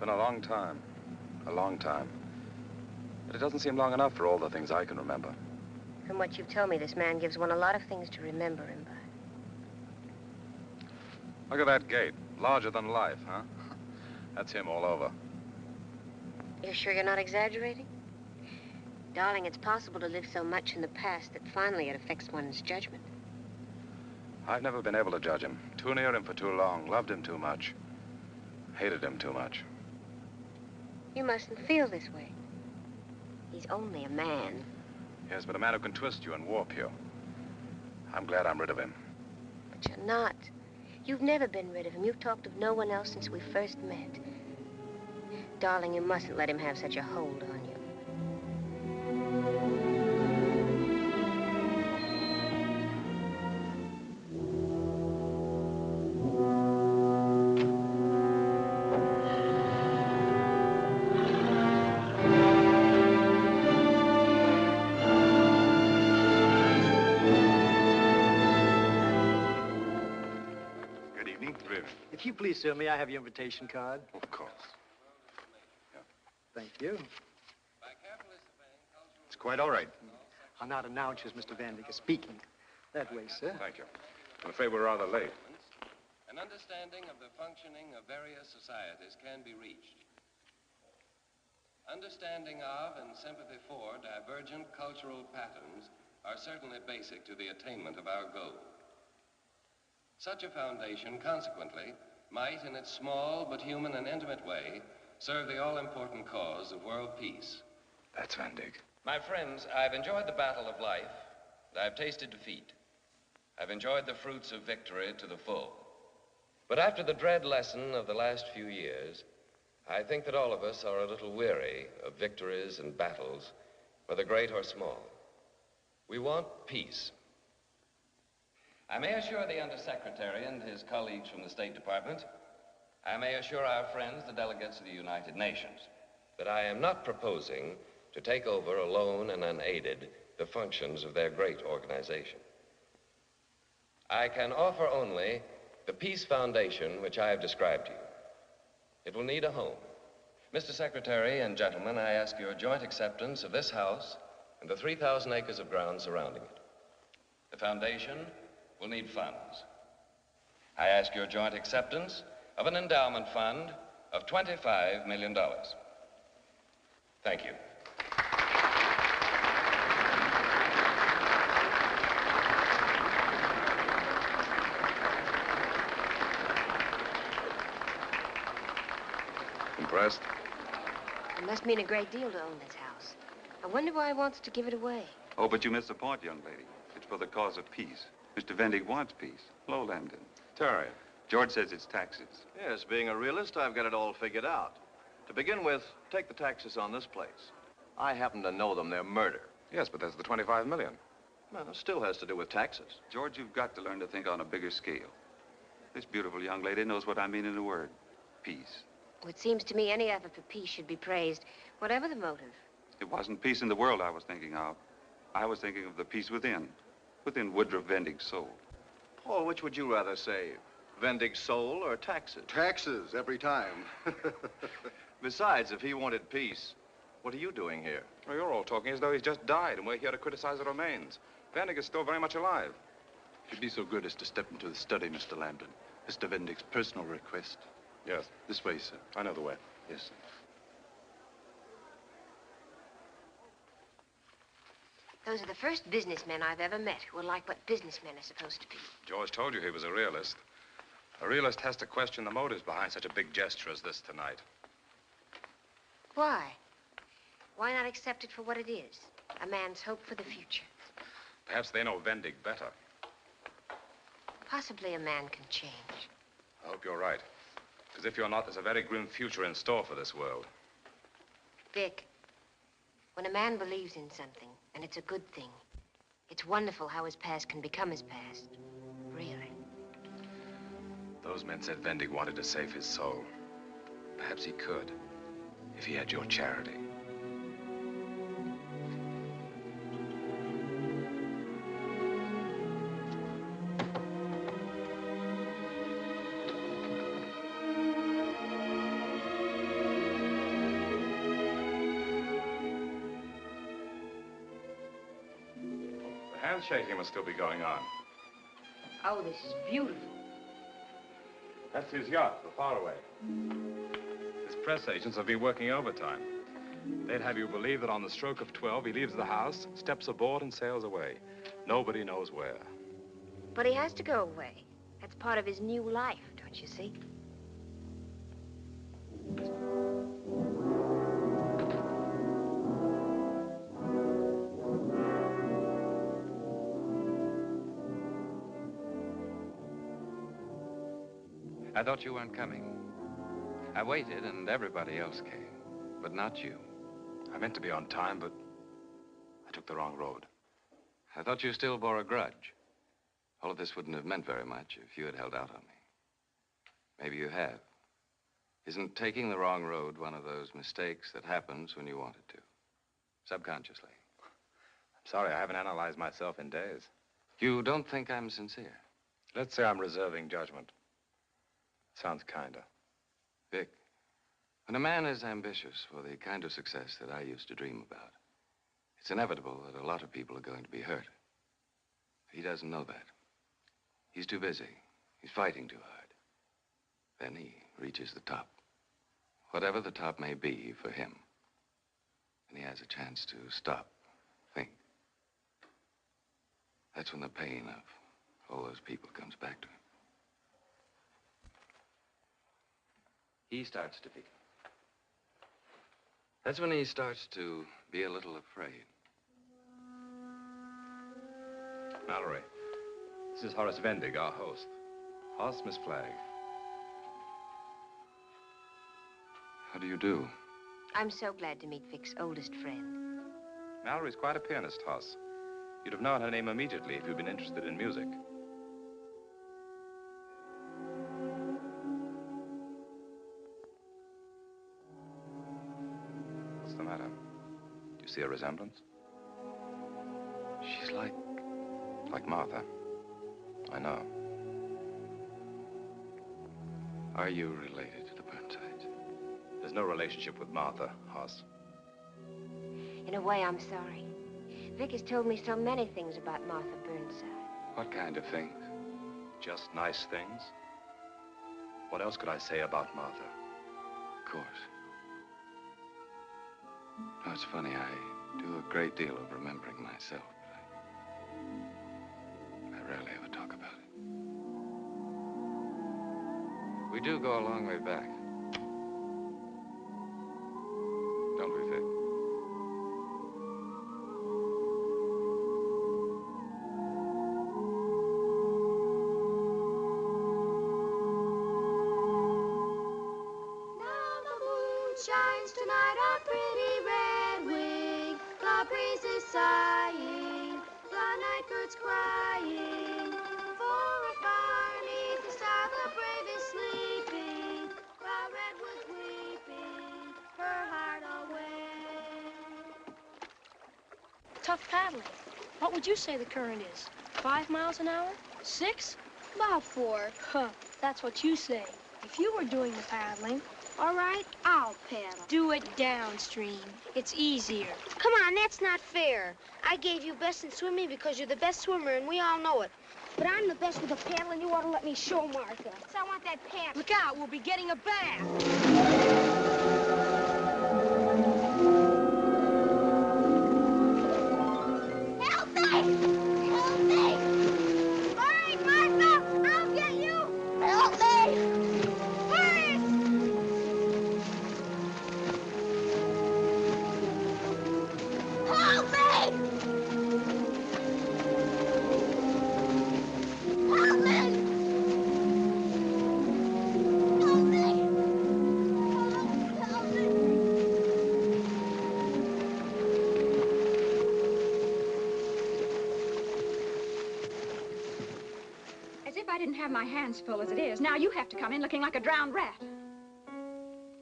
been a long time. A long time. But it doesn't seem long enough for all the things I can remember. From what you've told me, this man gives one a lot of things to remember him by. Look at that gate. Larger than life, huh? That's him all over. You're sure you're not exaggerating? Darling, it's possible to live so much in the past that finally it affects one's judgment. I've never been able to judge him. Too near him for too long. Loved him too much. Hated him too much. You mustn't feel this way. He's only a man. Yes, but a man who can twist you and warp you. I'm glad I'm rid of him. But you're not. You've never been rid of him. You've talked of no one else since we first met. Darling, you mustn't let him have such a hold on you. If you please, sir, may I have your invitation card? Of course. Yeah. Thank you. It's quite all right. I'll not announce you as Mr. Van Dyke is speaking. That way, sir. Thank you. I'm afraid we're rather late. An understanding of the functioning of various societies can be reached. Understanding of and sympathy for divergent cultural patterns are certainly basic to the attainment of our goal. Such a foundation, consequently, might, in its small but human and intimate way, serve the all-important cause of world peace. That's Van Dyke. My friends, I've enjoyed the battle of life, and I've tasted defeat. I've enjoyed the fruits of victory to the full. But after the dread lesson of the last few years, I think that all of us are a little weary of victories and battles, whether great or small. We want peace. I may assure the Undersecretary and his colleagues from the State Department, I may assure our friends, the delegates of the United Nations, that I am not proposing to take over alone and unaided the functions of their great organization. I can offer only the peace foundation which I have described to you. It will need a home. Mr. Secretary and gentlemen, I ask your joint acceptance of this house and the 3,000 acres of ground surrounding it. The foundation will need funds. I ask your joint acceptance of an endowment fund of $25 million. Thank you. Impressed? It must mean a great deal to own this house. I wonder why he wants to give it away. Oh, but you missed the point, young lady. It's for the cause of peace. Mr. Van Dyke wants peace. Hello, Lambden. Terry. George says it's taxes. Yes, being a realist, I've got it all figured out. To begin with, take the taxes on this place. I happen to know them. They're murder. Yes, but there's the 25 million. Well, it still has to do with taxes. George, you've got to learn to think on a bigger scale. This beautiful young lady knows what I mean in a word. Peace. Well, it seems to me any effort for peace should be praised, whatever the motive. It wasn't peace in the world I was thinking of. I was thinking of the peace within Woodruff Van Dyke's soul. Paul, which would you rather save? Van Dyke's soul or taxes? Taxes, every time. Besides, if he wanted peace, what are you doing here? Well, you're all talking as though he's just died, and we're here to criticize the remains. Van Dyke is still very much alive. If you'd be so good as to step into the study, Mr. Lambden. Mr. Van Dyke's personal request. Yes. This way, sir. I know the way. Yes, sir. Those are the first businessmen I've ever met who are like what businessmen are supposed to be. George told you he was a realist. A realist has to question the motives behind such a big gesture as this tonight. Why? Why not accept it for what it is? A man's hope for the future. Perhaps they know Van Dyke better. Possibly a man can change. I hope you're right. Because if you're not, there's a very grim future in store for this world. Vic, when a man believes in something, and it's a good thing, it's wonderful how his past can become his past. Really. Those men said Van Dyke wanted to save his soul. Perhaps he could, if he had your charity. handshaking must still be going on. Oh, this is beautiful. That's his yacht, the Faraway. His press agents have been working overtime. They'd have you believe that on the stroke of 12, he leaves the house, steps aboard, and sails away. Nobody knows where. But he has to go away. That's part of his new life, don't you see? I thought you weren't coming. I waited, and everybody else came, but not you. I meant to be on time, but I took the wrong road. I thought you still bore a grudge. All of this wouldn't have meant very much if you had held out on me. Maybe you have. Isn't taking the wrong road one of those mistakes that happens when you want it to? Subconsciously. I'm sorry, I haven't analyzed myself in days. You don't think I'm sincere? Let's say I'm reserving judgment. Sounds kinder. Vic, when a man is ambitious for the kind of success that I used to dream about, it's inevitable that a lot of people are going to be hurt. He doesn't know that. He's too busy. He's fighting too hard. Then he reaches the top. Whatever the top may be for him. And he has a chance to stop, think. That's when the pain of all those people comes back to him. He starts to be. That's when he starts to be a little afraid. Mallory, this is Horace Vendig, our host. Hoss, Miss Flagg. How do you do? I'm so glad to meet Vic's oldest friend. Mallory's quite a pianist, Hoss. You'd have known her name immediately if you'd been interested in music. What's the matter? Do you see a resemblance? She's like Martha. I know. Are you related to the Burnsides? There's no relationship with Martha, Hoss. In a way, I'm sorry. Vic has told me so many things about Martha Burnside. What kind of things? Just nice things. What else could I say about Martha? Of course. No, it's funny, I do a great deal of remembering myself, but I rarely ever talk about it. We do go a long way back. Don't we, Vic? Shines tonight on pretty red wing. The breeze is sighing, the night bird's crying. For afar neath the star the brave is sleeping, while redwood's weeping her heart away. Tough paddling. What would you say the current is? 5 miles an hour? 6? About 4. Huh, that's what you say. If you were doing the paddling, All right, I'll paddle. do it downstream. It's easier. Come on, that's not fair. I gave you best in swimming because you're the best swimmer, and we all know it. But I'm the best with a paddle, and you ought to let me show Martha. So I want that paddle. Look out, we'll be getting a bath. Help me! Help me! All right, Martha, I'll get you. Help me! Hurry! Help me! Help me! Help me! Help me! As if I didn't have my hands full as it is. Now you have to come in looking like a drowned rat.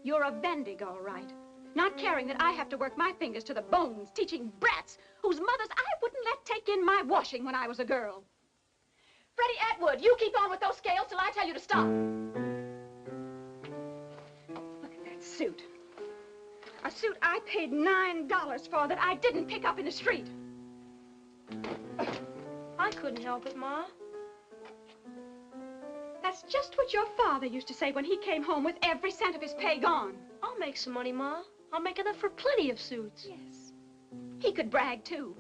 You're a Vendig, all right. Not caring that I have to work my fingers to the bones, teaching brats whose mothers I wouldn't let take in my washing when I was a girl. Freddie Atwood, you keep on with those scales till I tell you to stop. Look at that suit. A suit I paid $9 for that I didn't pick up in the street. help it, Ma. That's just what your father used to say when he came home with every cent of his pay gone. I'll make some money, Ma. I'll make enough for plenty of suits. Yes. He could brag, too.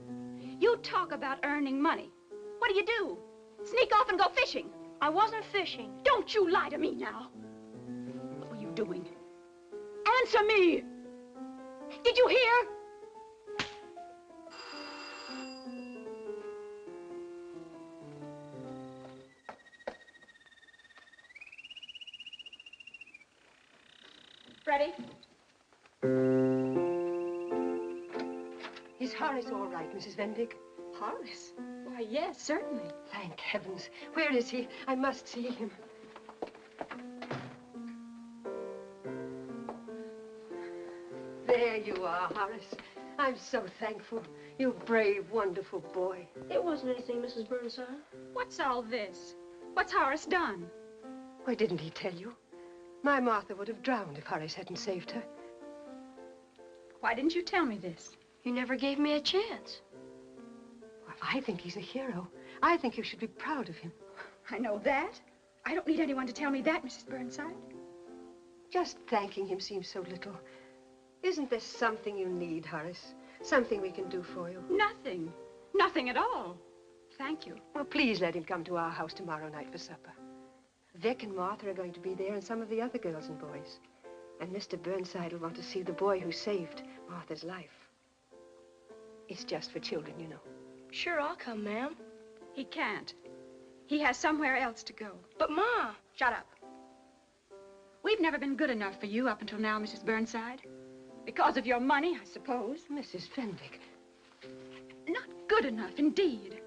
You talk about earning money. What do? Sneak off and go fishing. I wasn't fishing. Don't you lie to me now. What were you doing? Answer me! Did you hear? Ready? Is Horace all right, Mrs. Vendick? Horace? Why, yes, certainly. Thank heavens. Where is he? I must see him. There you are, Horace. I'm so thankful. You brave, wonderful boy. It wasn't anything, Mrs. Burnside. What's all this? What's Horace done? Why didn't he tell you? My Martha would have drowned if Horace hadn't saved her. Why didn't you tell me this? You never gave me a chance. Well, I think he's a hero. I think you should be proud of him. I know that. I don't need anyone to tell me that, Mrs. Burnside. Just thanking him seems so little. Isn't there something you need, Horace? Something we can do for you? Nothing. Nothing at all. Thank you. Well, please let him come to our house tomorrow night for supper. Vic and Martha are going to be there and some of the other girls and boys. And Mr. Burnside will want to see the boy who saved Martha's life. It's just for children, you know. Sure, I'll come, ma'am. He can't. He has somewhere else to go. But, Ma... Shut up. We've never been good enough for you up until now, Mrs. Burnside. Because of your money, I suppose. Mrs. Vendick. Not good enough, indeed.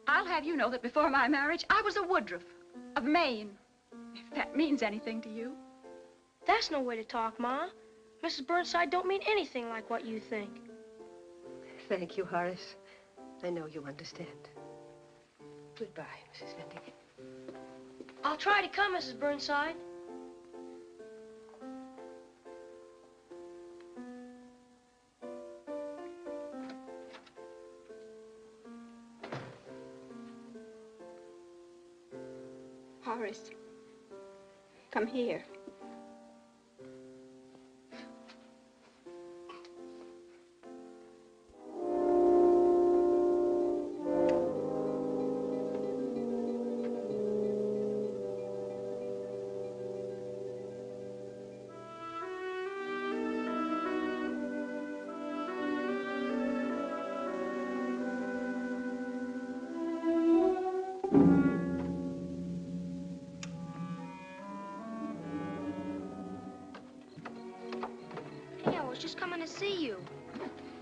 I'll have you know that before my marriage, I was a Woodruff of Maine. If that means anything to you. That's no way to talk, Ma. Mrs. Burnside don't mean anything like what you think. Thank you, Horace. I know you understand. Goodbye, Mrs. Vendick. I'll try to come, Mrs. Burnside. Horace, come here. Just coming to see you.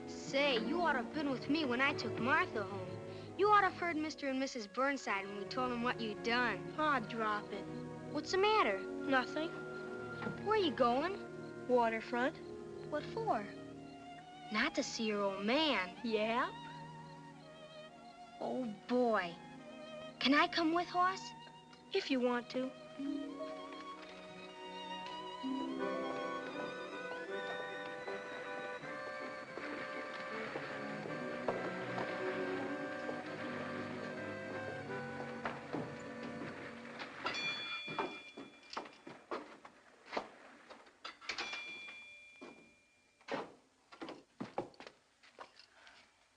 Say, you ought to have been with me when I took Martha home. You ought to have heard Mr. and Mrs. Burnside when we told them what you'd done. Aw, drop it. What's the matter? Nothing. Where are you going? Waterfront. What for? Not to see your old man. Yeah? Oh, boy. Can I come with, Hoss? If you want to.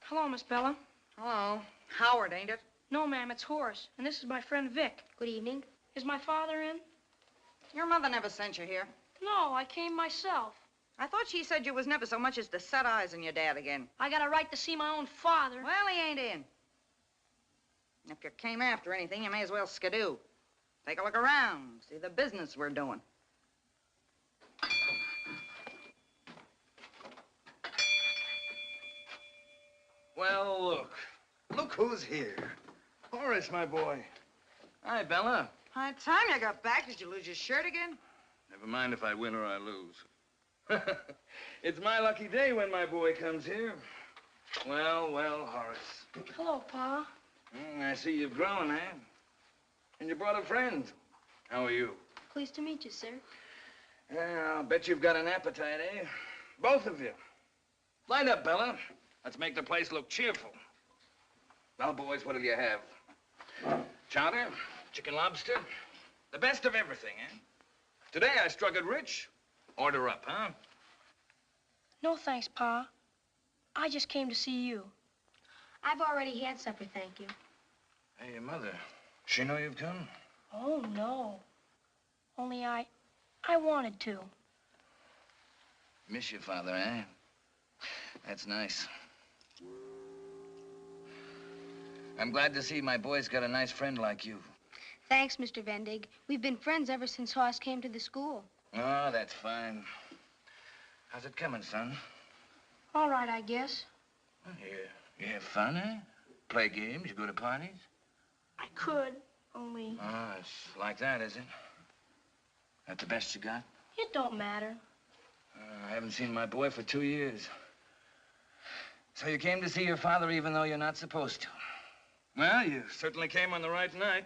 Hello, Miss Bella. Hello. Howard, ain't it? No, ma'am, it's Horace. And this is my friend Vic. Good evening. Is my father in? Your mother never sent you here. No, I came myself. I thought she said you was never so much as to set eyes on your dad again. I got a right to see my own father. Well, he ain't in. If you came after anything, you may as well skidoo. Take a look around, see the business we're doing. Well, look who's here. Horace, my boy. Hi, Bella. By the time you got back, did you lose your shirt again? Never mind if I win or I lose. It's my lucky day when my boy comes here. Well, Horace. Hello, Pa. I see you've grown, eh? And you brought a friend. How are you? Pleased to meet you, sir. Yeah, I'll bet you've got an appetite, eh? Both of you. Light up, Bella. Let's make the place look cheerful. Now, boys, what'll you have? Chowder, chicken lobster, the best of everything, eh? Today I struck it rich. Order up, huh? No thanks, Pa. I just came to see you. I've already had supper, thank you. Hey, your mother, she know you've come? Oh, no. Only I wanted to. Miss your father, eh? That's nice. I'm glad to see my boy's got a nice friend like you. Thanks, Mr. Vendig. We've been friends ever since Hoss came to the school. Oh, that's fine. How's it coming, son? All right, I guess. Well, you have fun, eh? Play games, you go to parties? I could, only... Oh, it's like that, is it? That the best you got? It don't matter. I haven't seen my boy for 2 years. So you came to see your father even though you're not supposed to. Well, you certainly came on the right night.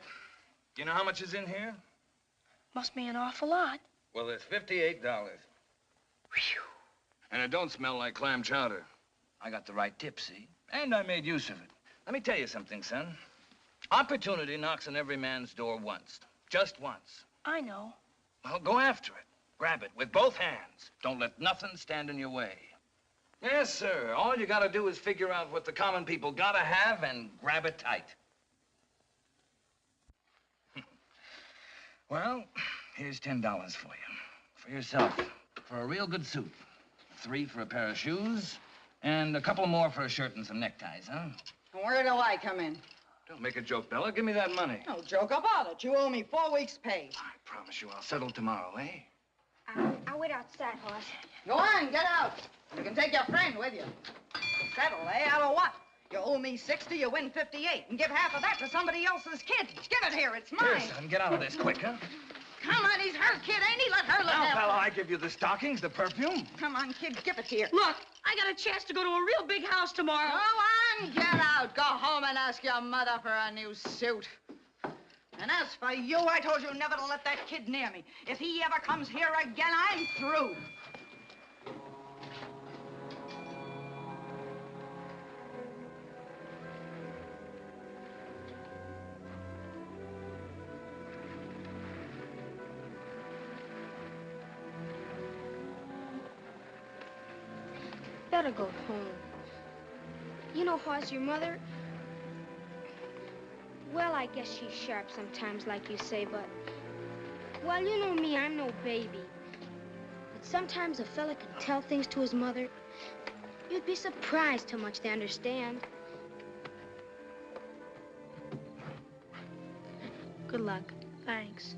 You know how much is in here? Must be an awful lot. Well, there's $58. Whew. And it don't smell like clam chowder. I got the right tip, see? And I made use of it. Let me tell you something, son. Opportunity knocks on every man's door once. Just once. I know. Well, go after it. Grab it with both hands. Don't let nothing stand in your way. Yes, sir. All you gotta do is figure out what the common people gotta have and grab it tight. Well, here's $10 for you. For yourself. For a real good suit. 3 for a pair of shoes. And a couple more for a shirt and some neckties, huh? Where do I come in? Don't make a joke, Bella. Give me that money. No joke about it. You owe me 4 weeks' pay. I promise you I'll settle tomorrow, eh? I'll wait outside, Hoss. Go on, get out. You can take your friend with you. Settle, eh? Out of what? You owe me 60, you win 58, and give half of that to somebody else's kids. Give it here, it's mine. Here, son, get out of this quick, huh? Come on, he's her kid, ain't he? Let her look Now, after Bella, him. I give you the stockings, the perfume. Come on, kid, give it here. Look, I got a chance to go to a real big house tomorrow. Go on, get out. Go home and ask your mother for a new suit. And as for you, I told you never to let that kid near me. If he ever comes here again, I'm through. Better go home. You know, Hoss, your mother... Well, I guess she's sharp sometimes, like you say, but... Well, you know me, I'm no baby. But sometimes a fella can tell things to his mother. You'd be surprised how much they understand. Good luck. Thanks.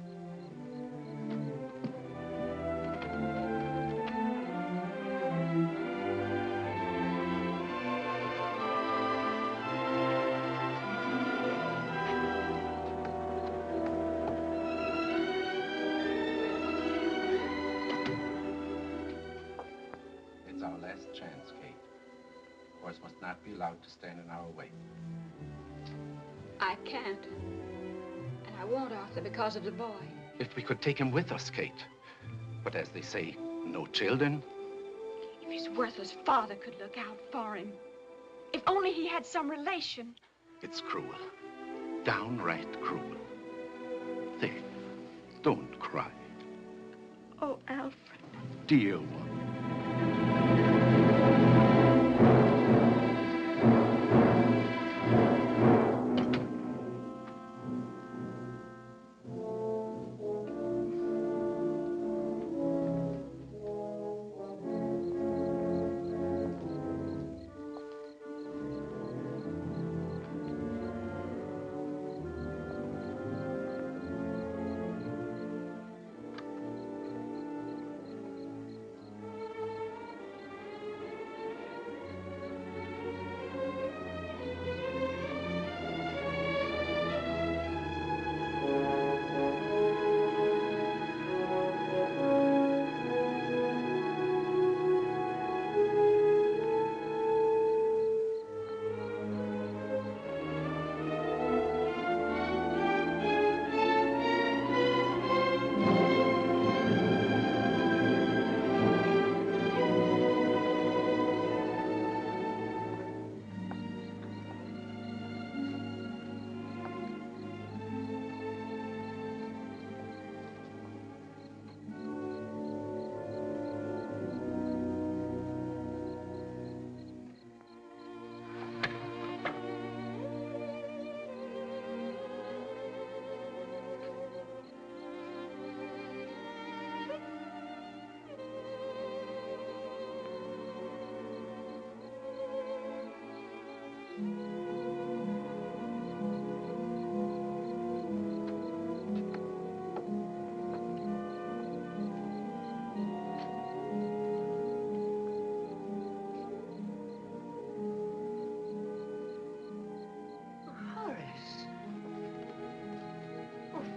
It's our last chance, Kate. Horse must not be allowed to stand in our way. I can't. And I won't, Arthur, because of the boy. If we could take him with us, Kate. But as they say, no children. If his worthless father could look out for him. If only he had some relation. It's cruel. Downright cruel. There. Don't cry. Oh, Alfred. Dear one.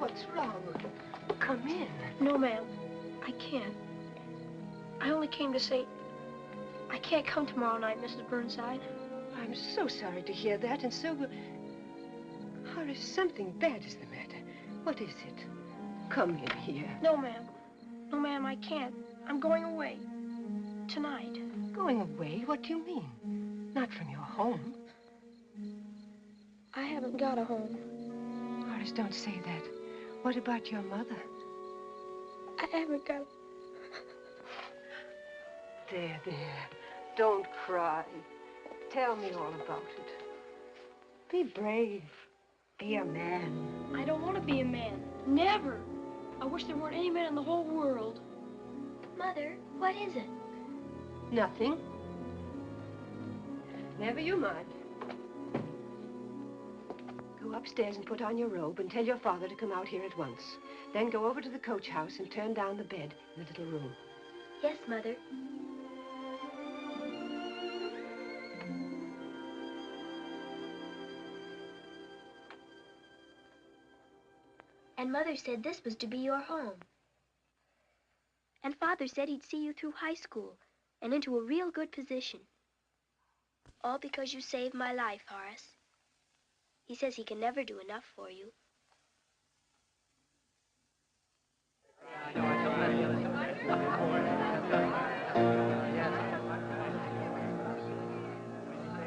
What's wrong? Come in. No, ma'am. I can't. I only came to say I can't come tomorrow night, Mrs. Burnside. I'm so sorry to hear that, and so... Horace, something bad is the matter. What is it? Come in here. No, ma'am. No, ma'am, I can't. I'm going away. Tonight. Going away? What do you mean? Not from your home. I haven't got a home. Horace, don't say that. What about your mother? I haven't got... There. Don't cry. Tell me all about it. Be brave. Be a man. I don't want to be a man. Never. I wish there weren't any men in the whole world. Mother, what is it? Nothing. Never you mind. Go upstairs and put on your robe and tell your father to come out here at once. Then go over to the coach house and turn down the bed in the little room. Yes, Mother. And Mother said this was to be your home. And Father said he'd see you through high school and into a real good position. All because you saved my life, Horace. He says he can never do enough for you.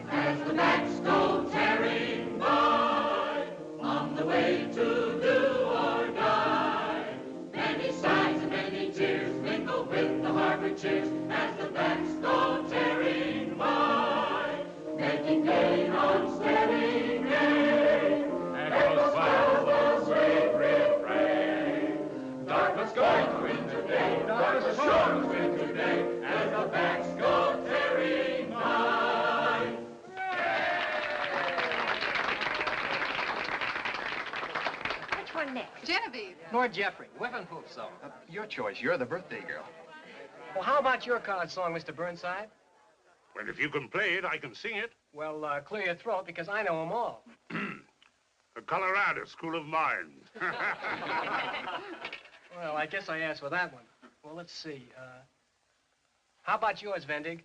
As the backs go tearing by on the way to do or die, many sighs and many tears mingle with the harbor cheers as the backs go tearing by, making gain on steady gain. Echoes the sweet refrain. Darkness going to win today, darkness sure to win today, as the backs go tearing by. Which one next? Genevieve. Nor Jeffrey. Whiffenpoof song. Your choice. You're the birthday girl. Well, how about your college song, Mr. Burnside? Well, if you can play it, I can sing it. Well, clear your throat, because I know them all. The Colorado School of Mines. Well, I guess I asked for that one. Well, let's see. How about yours, Vendig?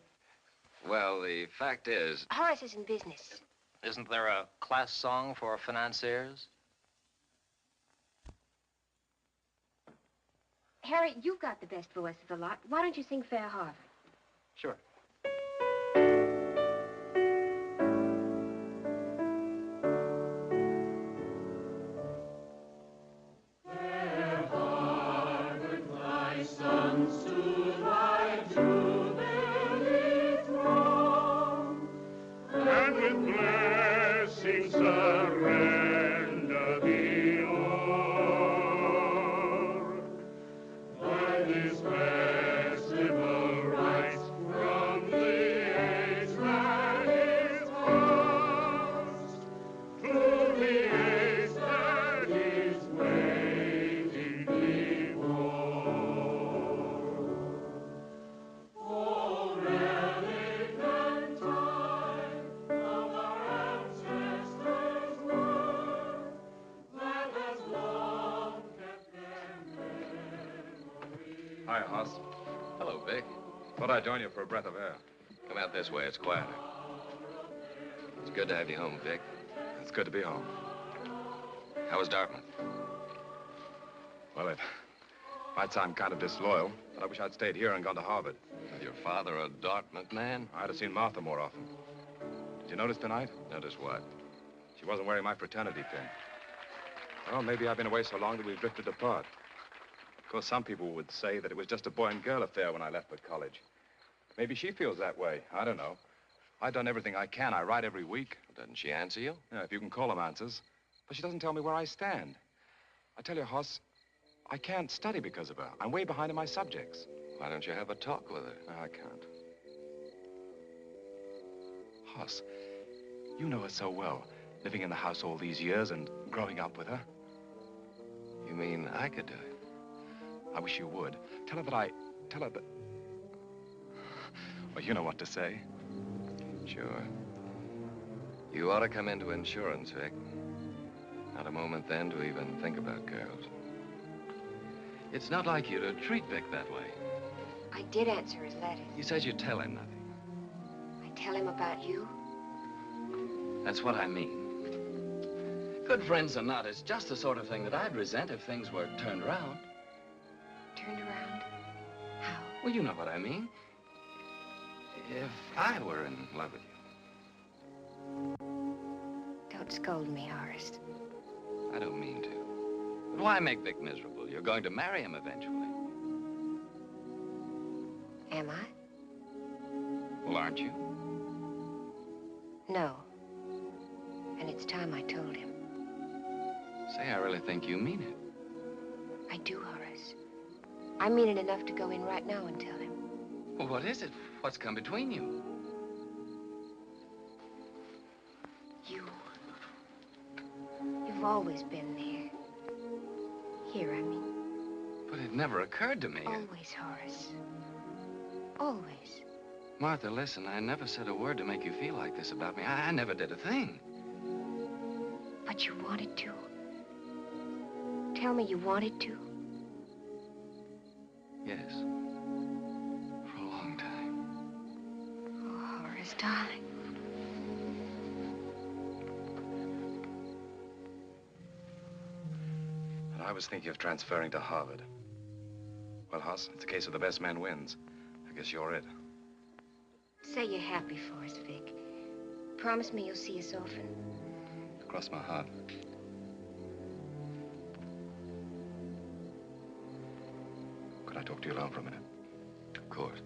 Well, the fact is... Horace is in business. Isn't there a class song for financiers? Harry, you've got the best voice of the lot. Why don't you sing Fair Harbor? Sure. Fair Harbor, thy sons to thy jubilee throng, And with blessings surrender thee o'er. By this festival rites from the age that is past to the age that is waiting before. O relic and time of our ancestors' work, that has long kept their memory. Hi, Hoss. Hello, Vic. Thought I'd join you for a breath of air. Come out this way. It's quieter. It's good to have you home, Vic. It's good to be home. How was Dartmouth? Well, it might sound kind of disloyal, but I wish I'd stayed here and gone to Harvard. With your father a Dartmouth man? I'd have seen Martha more often. Did you notice tonight? Notice what? She wasn't wearing my fraternity pin. Well, maybe I've been away so long that we've drifted apart. Of course, some people would say that it was just a boy and girl affair when I left for college. Maybe she feels that way. I don't know. I've done everything I can. I write every week. Doesn't she answer you? Yeah, if you can call them answers. But she doesn't tell me where I stand. I tell you, Hoss, I can't study because of her. I'm way behind in my subjects. Why don't you have a talk with her? No, I can't. Hoss, you know her so well, living in the house all these years and growing up with her. You mean I could do it? I wish you would. Tell her that Well, you know what to say. Sure. You ought to come into insurance, Vic. Not a moment then to even think about girls. It's not like you to treat Vic that way. I did answer his letters. He says you tell him nothing. I tell him about you. That's what I mean. Good friends or not, it's just the sort of thing that I'd resent if things were turned around. Turned around? How? Well, you know what I mean. If I were in love with you. Don't scold me, Horace. I don't mean to. But why make Vic miserable? You're going to marry him eventually. Am I? Well, aren't you? No. And it's time I told him. Say, I really think you mean it. I do, Horace. I mean it enough to go in right now and tell him. Well, what is it? What's come between you? You've always been there. Here, I mean. But it never occurred to me. Always, Horace. Always. Martha, listen, I never said a word to make you feel like this about me. I never did a thing. But you wanted to. Tell me you wanted to. Yes. For a long time. Oh, Horace, darling. And I was thinking of transferring to Harvard. Well, Hoss, it's a case of the best man wins. I guess you're it. Say you're happy for us, Vic. Promise me you'll see us often. Cross my heart. Could I talk to you alone for a minute? Of course.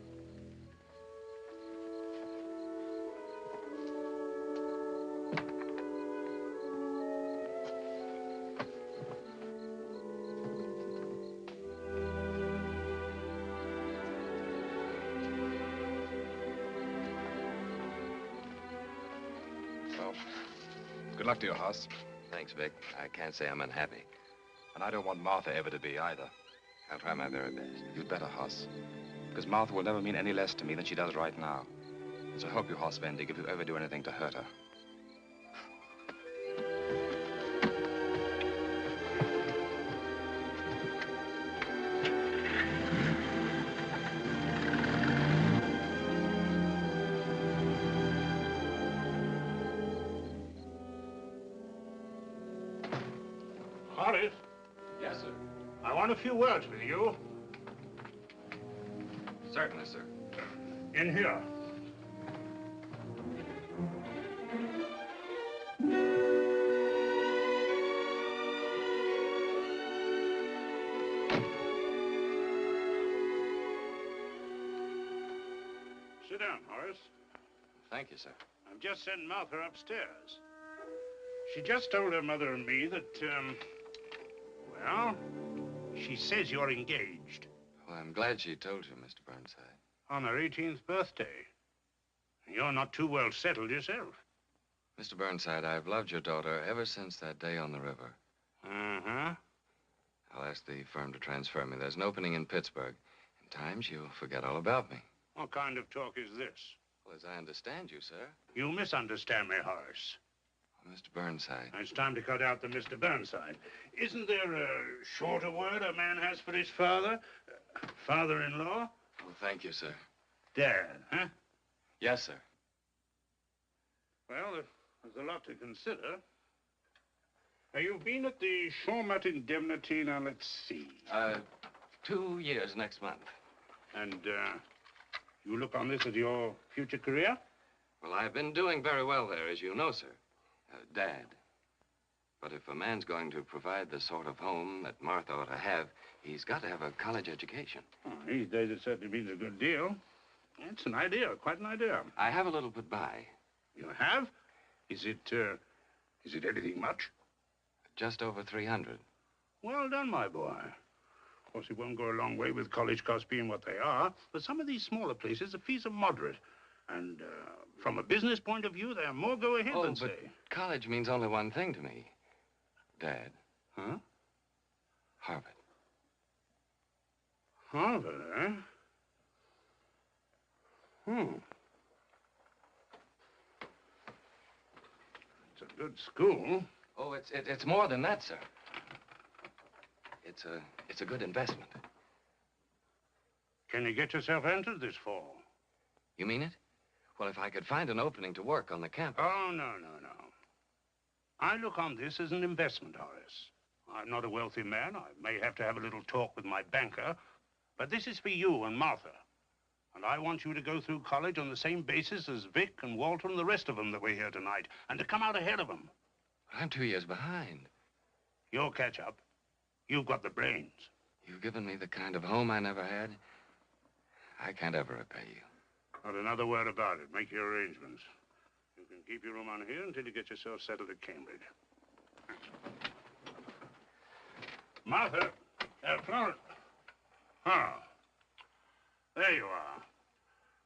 So, good luck to you, Hoss. Thanks, Vic. I can't say I'm unhappy. And I don't want Martha ever to be either. I'll try my very best. You'd better, Hoss. Because Martha will never mean any less to me than she does right now. So help you, Hoss Vendig, if you ever do anything to hurt her. Horace? Yes, sir. I want a few words with you. Certainly, sir. In here. Sit down, Horace. Thank you, sir. I've just sent Martha upstairs. She just told her mother and me that, well, she says you're engaged. Well, I'm glad she told you, Mr. Burnside. On her 18th birthday. You're not too well settled yourself. Mr. Burnside, I've loved your daughter ever since that day on the river. Uh-huh. I'll ask the firm to transfer me. There's an opening in Pittsburgh. In times, you'll forget all about me. What kind of talk is this? Well, as I understand you, sir. You misunderstand me, Horace. Well, Mr. Burnside. It's time to cut out the Mr. Burnside. Isn't there a shorter word a man has for his father? Father-in-law? Well, thank you, sir. Dad, huh? Yes, sir. Well, there's a lot to consider. You've been at the Shawmut Indemnity, now let's see. 2 years next month. And, you look on this as your future career? Well, I've been doing very well there, as you know, sir. Dad. But if a man's going to provide the sort of home that Martha ought to have, he's got to have a college education. Oh, these days it certainly means a good deal. It's an idea, quite an idea. I have a little put by. You have? Is it anything much? Just over 300. Well done, my boy. Of course, it won't go a long way with college costs being what they are, but some of these smaller places, the fees are moderate. And from a business point of view, they're more go-ahead than but say. College means only one thing to me. Dad. Huh? Harvard. Harvard, eh? It's a good school. Oh, it's more than that, sir. It's a good investment. Can you get yourself entered this fall? You mean it? Well, if I could find an opening to work on the campus. Oh, no. I look on this as an investment, Horace. I'm not a wealthy man. I may have to have a little talk with my banker, but this is for you and Martha. And I want you to go through college on the same basis as Vic and Walter and the rest of them that were here tonight, and to come out ahead of them. I'm 2 years behind. You'll catch up. You've got the brains. You've given me the kind of home I never had. I can't ever repay you. Not another word about it. Make your arrangements. You can keep your room on here until you get yourself settled at Cambridge. Martha, Florence. Ah, there you are.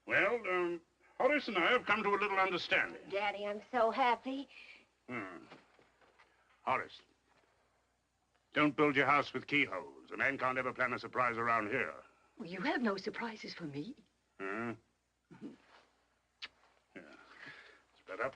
Well, Horace and I have come to a little understanding. Daddy, I'm so happy. Horace, don't build your house with keyholes. A man can't ever plan a surprise around here. Well, you have no surprises for me. Huh? Yeah. Spread up.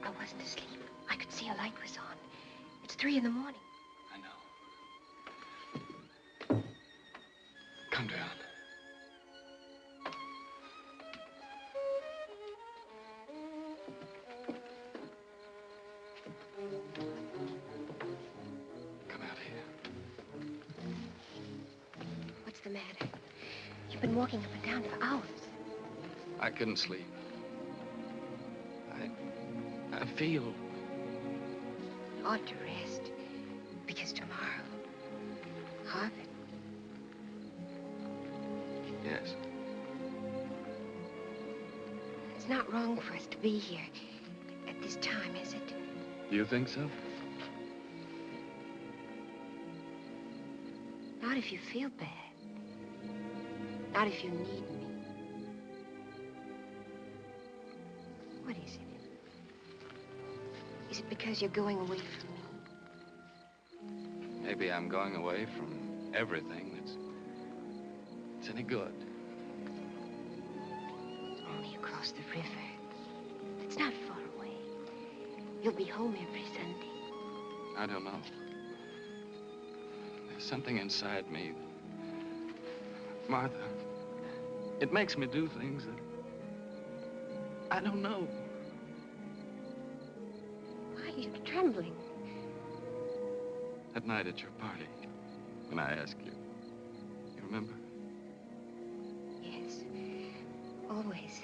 I wasn't asleep. I could see a light was on. It's 3 in the morning. I know. Come down. Come out here. What's the matter? You've been walking up and down for hours. I couldn't sleep. I feel... You ought to rest. Because tomorrow, Harvard. Yes. It's not wrong for us to be here at this time, is it? You think so? Not if you feel bad. Not if you need me. What is it? Is it because you're going away from me? Maybe I'm going away from everything that's any good. Only across the river. It's not far away. You'll be home every Sunday. I don't know. There's something inside me. Martha, it makes me do things that I don't know. Why are you trembling? That night at your party, when I asked you. You remember? Yes. Always.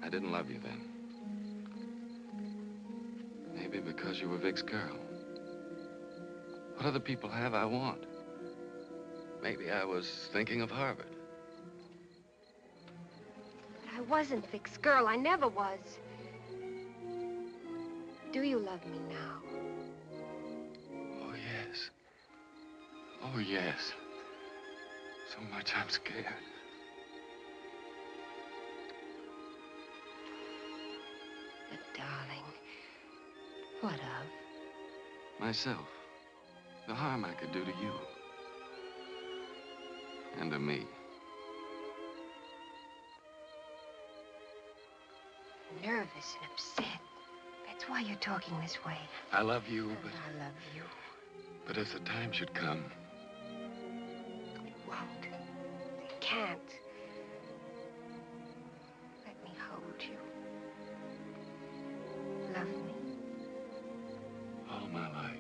I didn't love you then. Maybe because you were Vic's girl. What other people have, I want. Maybe I was thinking of Harvard. But I wasn't Vic's girl. I never was. Do you love me now? Oh, yes. Oh, yes. So much I'm scared. But, darling, what of? Myself. The harm I could do to you. And to me. nervous and upset. That's why you're talking this way. I love you, but... I love you. But if the time should come... It won't. It can't. Let me hold you. Love me. All my life.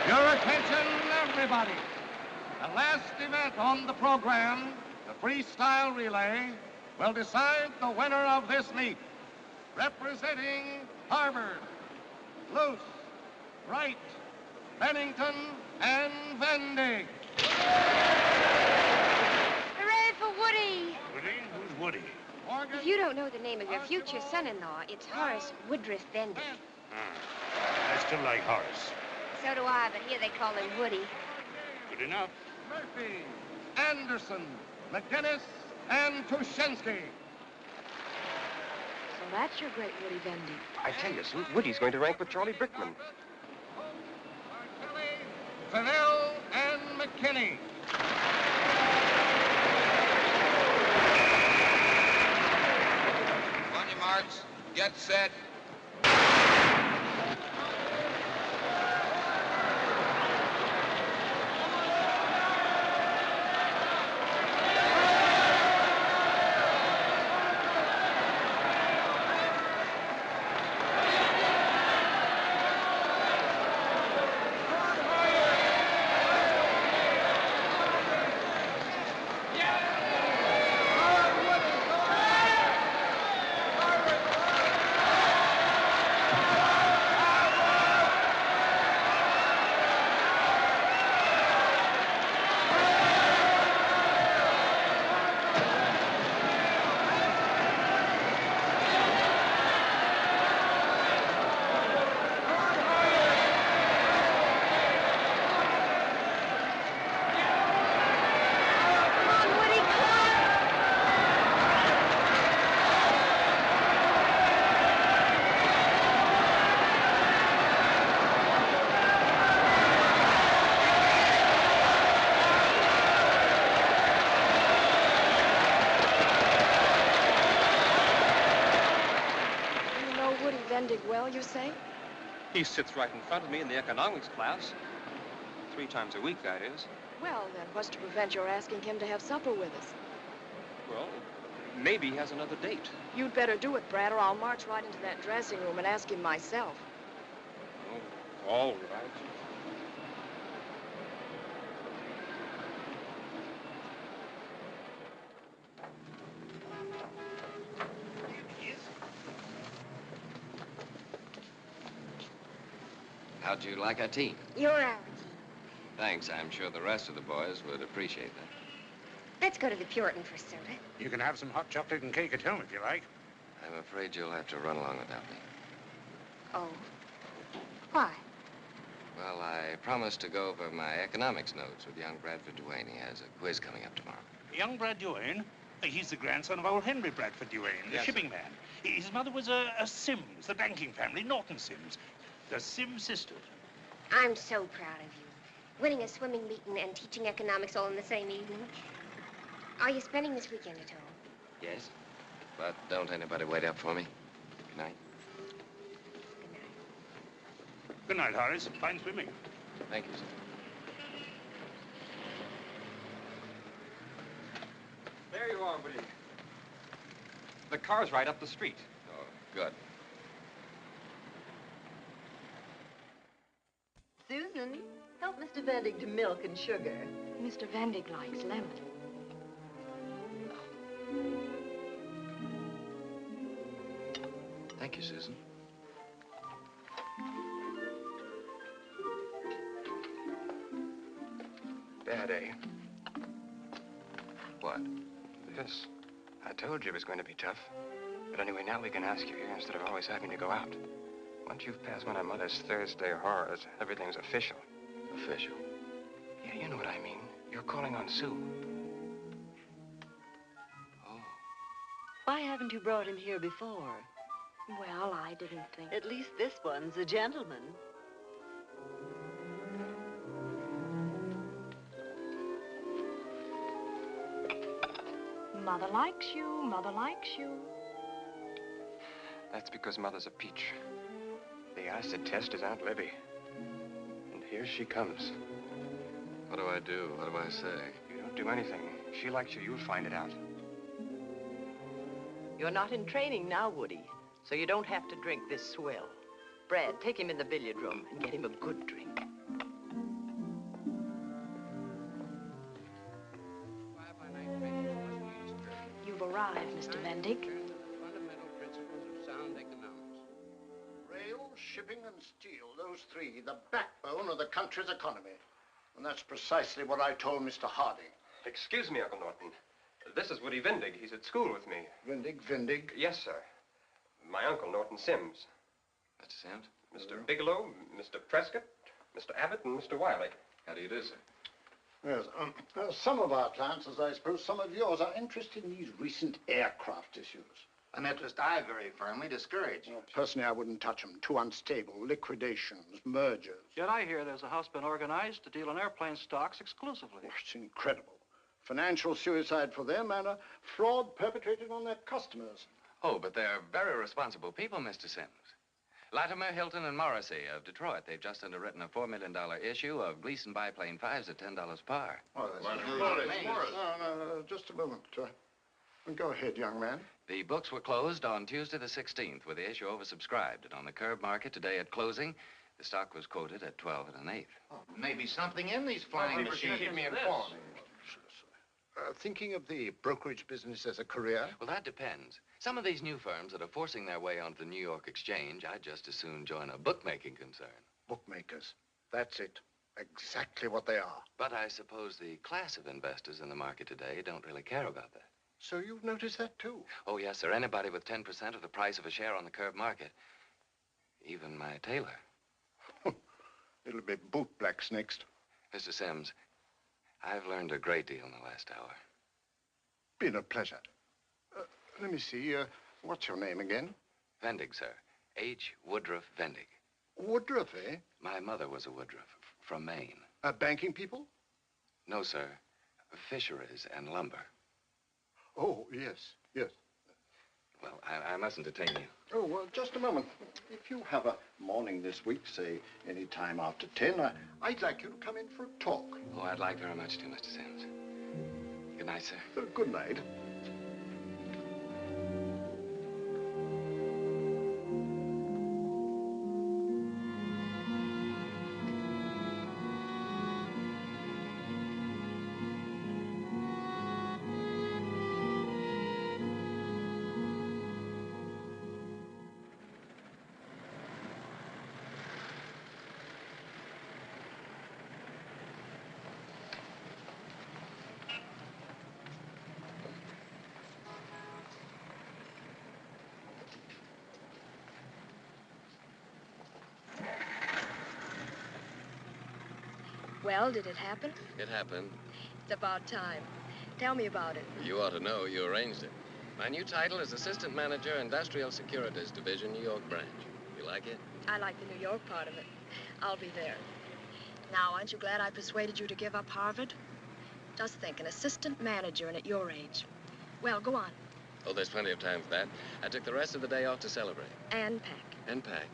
Your attention, everybody. The last event on the program, the freestyle relay, will decide the winner of this meet. Representing Harvard, Luce, Wright, Bennington, and Vendig. Hooray for Woody! Woody? Who's Woody? If you don't know the name of your future son-in-law, it's Horace Woodruff Bendig. I still like Horace. So do I, but here they call him Woody. Good enough. Murphy, Anderson, McGinnis, and Tuschinski. So that's your great Woody Bendig. I tell you, Sue, Woody's going to rank with Charlie Brickman. Fennell and McKinney. On your marks, get set. Well, you say? He sits right in front of me in the economics class. 3 times a week, that is. Well, then what's to prevent your asking him to have supper with us? Well, maybe he has another date. You'd better do it, Brad, or I'll march right into that dressing room and ask him myself. Oh, all right. How'd you like our tea? You're our tea. Thanks. I'm sure the rest of the boys would appreciate that. Let's go to the Puritan for soda. You can have some hot chocolate and cake at home if you like. I'm afraid you'll have to run along without me. Oh. Why? Well, I promised to go over my economics notes with young Bradford Duane. He has a quiz coming up tomorrow. Young Brad Duane? He's the grandson of old Henry Bradford Duane, the Yes, shipping man. His mother was a Sims, the banking family, Norton Sims. The Sims sisters. I'm so proud of you. Winning a swimming meet and teaching economics all in the same evening. Are you spending this weekend at home? Yes? But don't anybody wait up for me. Good night. Good night, Horace. Fine swimming. Thank you, sir. There you are, Woody. The car's right up the street. Oh, good. Susan, help Mr. Vendig to milk and sugar. Mr. Vendig likes lemon. Thank you, Susan. Daddy. What? This. I told you it was going to be tough. But anyway, now we can ask you here instead of always having to go out. Once you've passed one of Mother's Thursday horrors, everything's official. Official? Yeah, you know what I mean. You're calling on Sue. Why haven't you brought him here before? Well, I didn't think... At least this one's a gentleman. Mother likes you, Mother likes you. That's because Mother's a peach. The acid test is Aunt Libby. And here she comes. What do I do? What do I say? You don't do anything. If she likes you, you'll find it out. You're not in training now, Woody, so you don't have to drink this swill. Brad, take him in the billiard room and get him a good drink. You've arrived, Mr. Vendig. Fundamental principles of sound economics. Rail, shipping, and steel, those three, the backbone of the country's economy. And that's precisely what I told Mr. Harding. Excuse me, Uncle Norton. This is Woody Vendig. He's at school with me. Vendig? Yes, sir. My uncle, Norton Sims. Mr. Sims? Mr. Bigelow, Mr. Prescott, Mr. Abbott, and Mr. Wiley. How do you do, sir? Yes, some of our clients, as I suppose some of yours, are interested in these recent aircraft issues. An interest I very firmly discourage. Well, personally, I wouldn't touch them. Too unstable. Liquidations, mergers. Yet I hear there's a house been organized to deal in airplane stocks exclusively. Oh, it's incredible. Financial suicide for them and a fraud perpetrated on their customers. Oh, but they're very responsible people, Mr. Sims. Latimer, Hilton, and Morrissey of Detroit. They've just underwritten a $4 million issue of Gleason biplane 5s at $10 par. Oh, that's Morris. No, just a moment. Go ahead, young man. The books were closed on Tuesday the 16th with the issue oversubscribed. And on the curb market today at closing, the stock was quoted at 12 1/8. Oh, maybe something in these flying machines. Keep me informed. Thinking of the brokerage business as a career? Well, that depends. Some of these new firms that are forcing their way onto the New York Exchange, I'd just as soon join a bookmaking concern. Bookmakers. That's it. Exactly what they are. But I suppose the class of investors in the market today don't really care about that. So you've noticed that, too? Oh, yes, sir. Anybody with 10% of the price of a share on the curb market. Even my tailor. It'll be bootblacks next. Mr. Sims, I've learned a great deal in the last hour. Been a pleasure. Let me see, what's your name again? Vendig, sir. H. Woodruff Vendig. Woodruff, eh? My mother was a Woodruff from Maine. Banking people? No, sir. Fisheries and lumber. Oh, yes. Well, I mustn't detain you. Oh, well, just a moment. If you have a morning this week, say any time after 10, I'd like you to come in for a talk. Oh, I'd like very much to, Mr. Sims. Good night, sir. Good night. Well, did it happen? It happened. It's about time. Tell me about it. You ought to know. You arranged it. My new title is Assistant Manager, Industrial Securities Division, New York branch. You like it? I like the New York part of it. I'll be there. Now, aren't you glad I persuaded you to give up Harvard? Just think, an assistant manager and at your age. Well, go on. Oh, there's plenty of time for that. I took the rest of the day off to celebrate. And pack. And pack.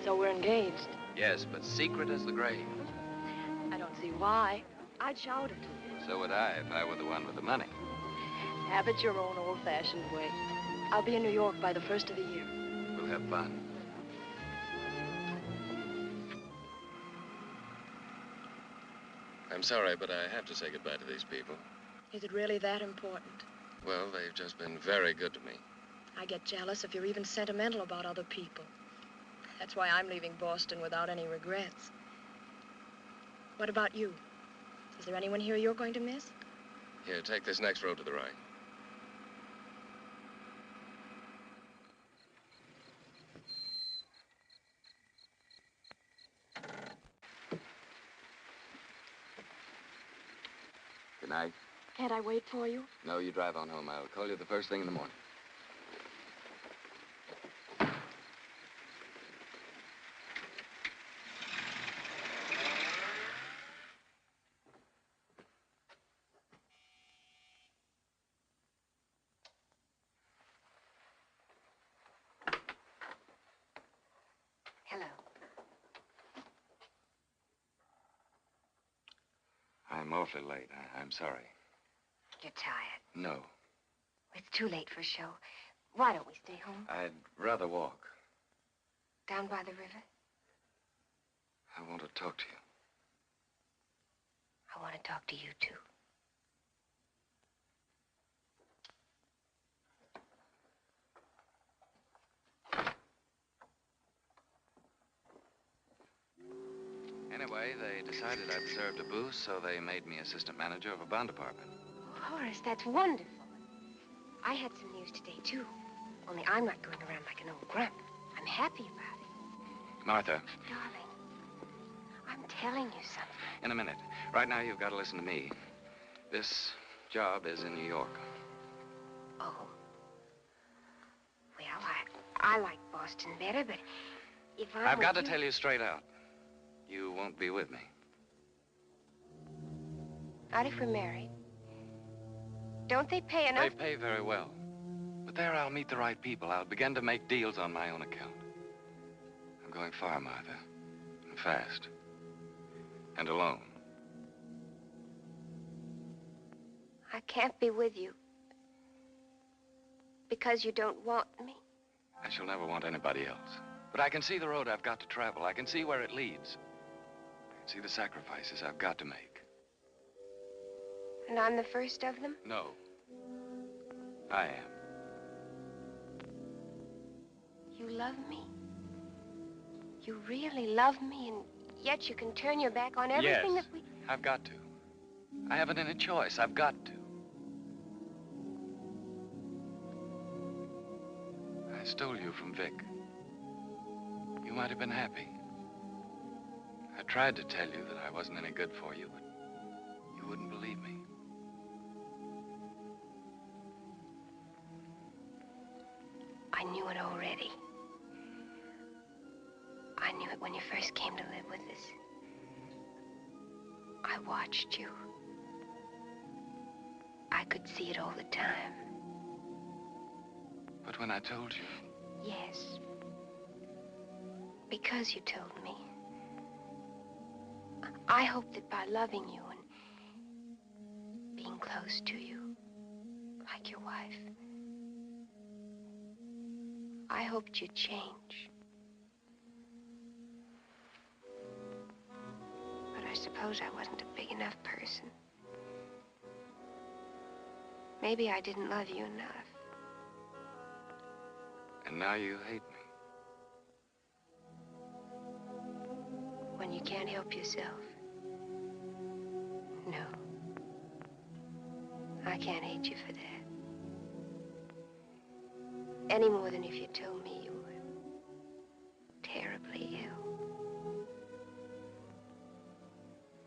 So we're engaged. Yes, but secret as the grave. I don't see why. I'd shout it to you. So would I if I were the one with the money. Have it your own old-fashioned way. I'll be in New York by the 1st of the year. We'll have fun. I'm sorry, but I have to say goodbye to these people. Is it really that important? Well, they've just been very good to me. I get jealous if you're even sentimental about other people. That's why I'm leaving Boston without any regrets. What about you? Is there anyone here you're going to miss? Here, take this next road to the right. Good night. Can't I wait for you? No, you drive on home. I'll call you the first thing in the morning. Hello. I'm awfully late. I'm sorry. You're tired. No, It's too late for a show. Why don't we stay home? I'd rather walk. Down by the river? I want to talk to you. I want to talk to you, too. Anyway, they decided I deserved a boost, so they made me assistant manager of a bond department. Oh, Horace, that's wonderful. I had some news today, too. Only I'm not going around like an old grump. I'm happy about it. Martha, Darling, I'm telling you something. in a minute. Right now, you've got to listen to me. This job is in New York. Oh. Well, I like Boston better, but if I've got to tell you straight out. You won't be with me. Not if we're married. Don't they pay enough? They pay very well. But there I'll meet the right people. I'll begin to make deals on my own account. I'm going far, Martha. And fast. And alone. I can't be with you. Because you don't want me. I shall never want anybody else. But I can see the road I've got to travel. I can see where it leads. I can see the sacrifices I've got to make. And I'm the first of them? No. I am. You love me? You really love me, and yet you can turn your back on everything Yes, that we... I've got to. I haven't any choice. I've got to. I stole you from Vic. You might have been happy. I tried to tell you that I wasn't any good for you, but you wouldn't believe me. I knew it already. I knew it when you first came to live with us. I watched you. I could see it all the time. But when I told you... Yes. Because you told me. I hoped that by loving you and being close to you, like your wife, I hoped you'd change. But I suppose I wasn't a big enough person. Maybe I didn't love you enough. And now you hate me. When you can't help yourself. No. I can't hate you for that. Any more than if you told me you were terribly ill.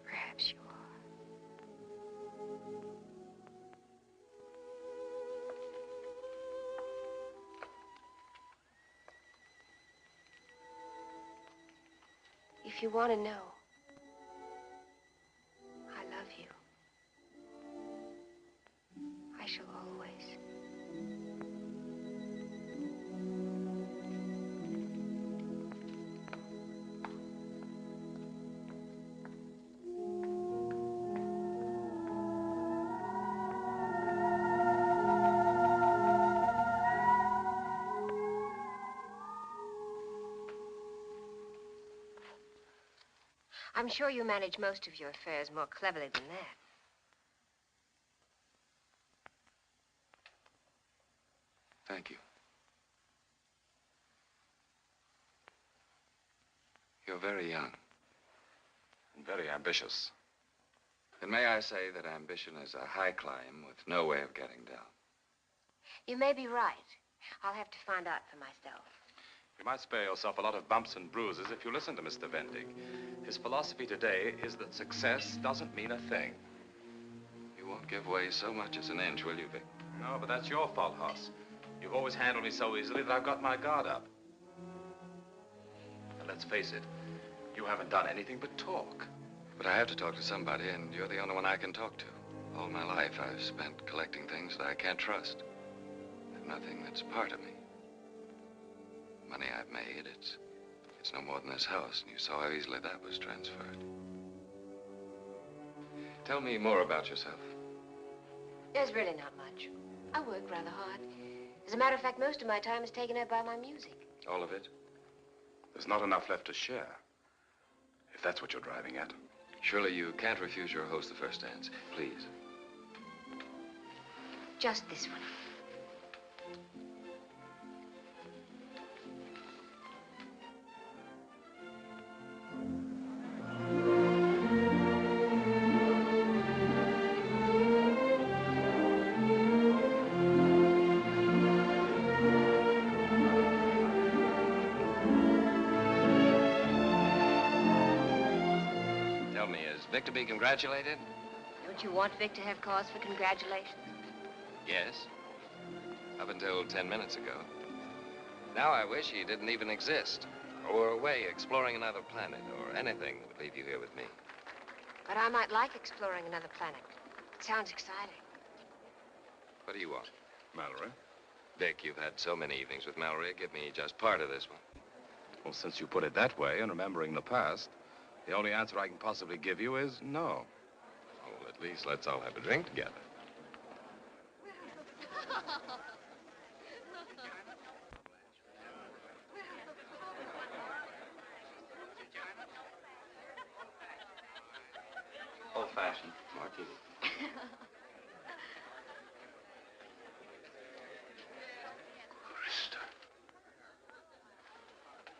Perhaps you are. If you want to know, I love you. I shall always. I'm sure you manage most of your affairs more cleverly than that. Thank you. You're very young. And very ambitious. And may I say that ambition is a high climb with no way of getting down. You may be right. I'll have to find out for myself. You might spare yourself a lot of bumps and bruises if you listen to Mr. Vendig. His philosophy today is that success doesn't mean a thing. You won't give way so much as an inch, will you, Vic? No, but that's your fault, Hoss. You've always handled me so easily that I've got my guard up. And let's face it, you haven't done anything but talk. But I have to talk to somebody, and you're the only one I can talk to. All my life, I've spent collecting things that I can't trust. There's nothing that's part of me. Money I've made, it's no more than this house, and you saw how easily that was transferred. Tell me more about yourself. There's really not much. I work rather hard. As a matter of fact, most of my time is taken up by my music. All of it? There's not enough left to share, if that's what you're driving at. Surely you can't refuse your host the first dance. Please. Just this one. Vic to be congratulated? Don't you want Vic to have cause for congratulations? Yes. Up until 10 minutes ago. Now I wish he didn't even exist. Or were away exploring another planet, or anything that would leave you here with me. But I might like exploring another planet. It sounds exciting. What do you want? Mallory? Vic, you've had so many evenings with Mallory. Give me just part of this one. Well, since you put it that way, and remembering the past, the only answer I can possibly give you is no. Well, at least let's all have a drink together. Old-fashioned martini.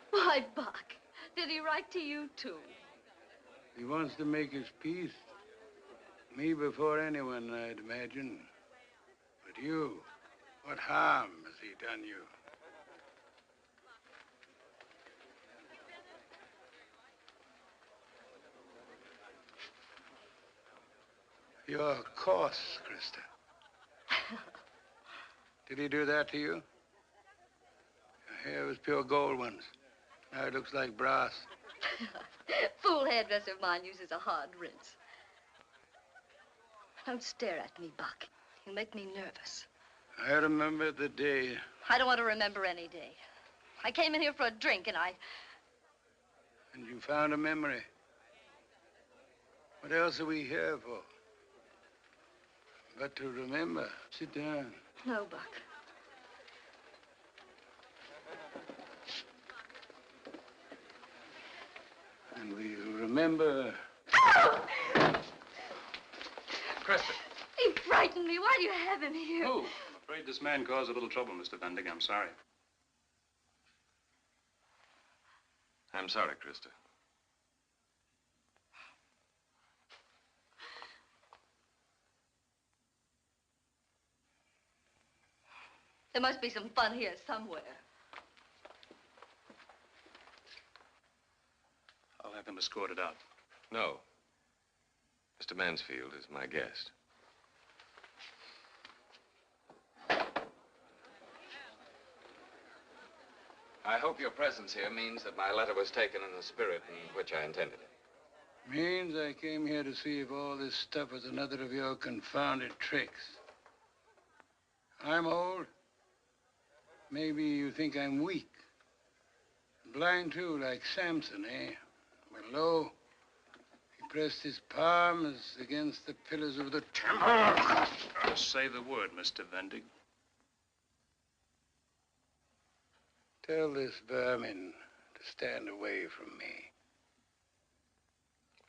Why, Buck, did he write to you, too? He wants to make his peace. Me before anyone, I'd imagine. But you, what harm has he done you? You're coarse, Krista. Did he do that to you? Your hair was pure gold once. Now it looks like brass. Fool hairdresser of mine uses a hard rinse. Don't stare at me, Buck. You make me nervous. I remember the day. I don't want to remember any day. I came in here for a drink, and And you found a memory. What else are we here for? But to remember. Sit down. No, Buck. And we remember... Krista. He frightened me. Why do you have him here? Oh, I'm afraid this man caused a little trouble, Mr. Vendig. I'm sorry. I'm sorry, Krista. There must be some fun here somewhere. I'll have him escorted out. No. Mr. Mansfield is my guest. I hope your presence here means that my letter was taken in the spirit in which I intended it. Means I came here to see if all this stuff was another of your confounded tricks. I'm old. Maybe you think I'm weak. Blind, too, like Samson, eh? But lo, he pressed his palms against the pillars of the temple. Just say the word, Mr. Vendig. Tell this vermin to stand away from me.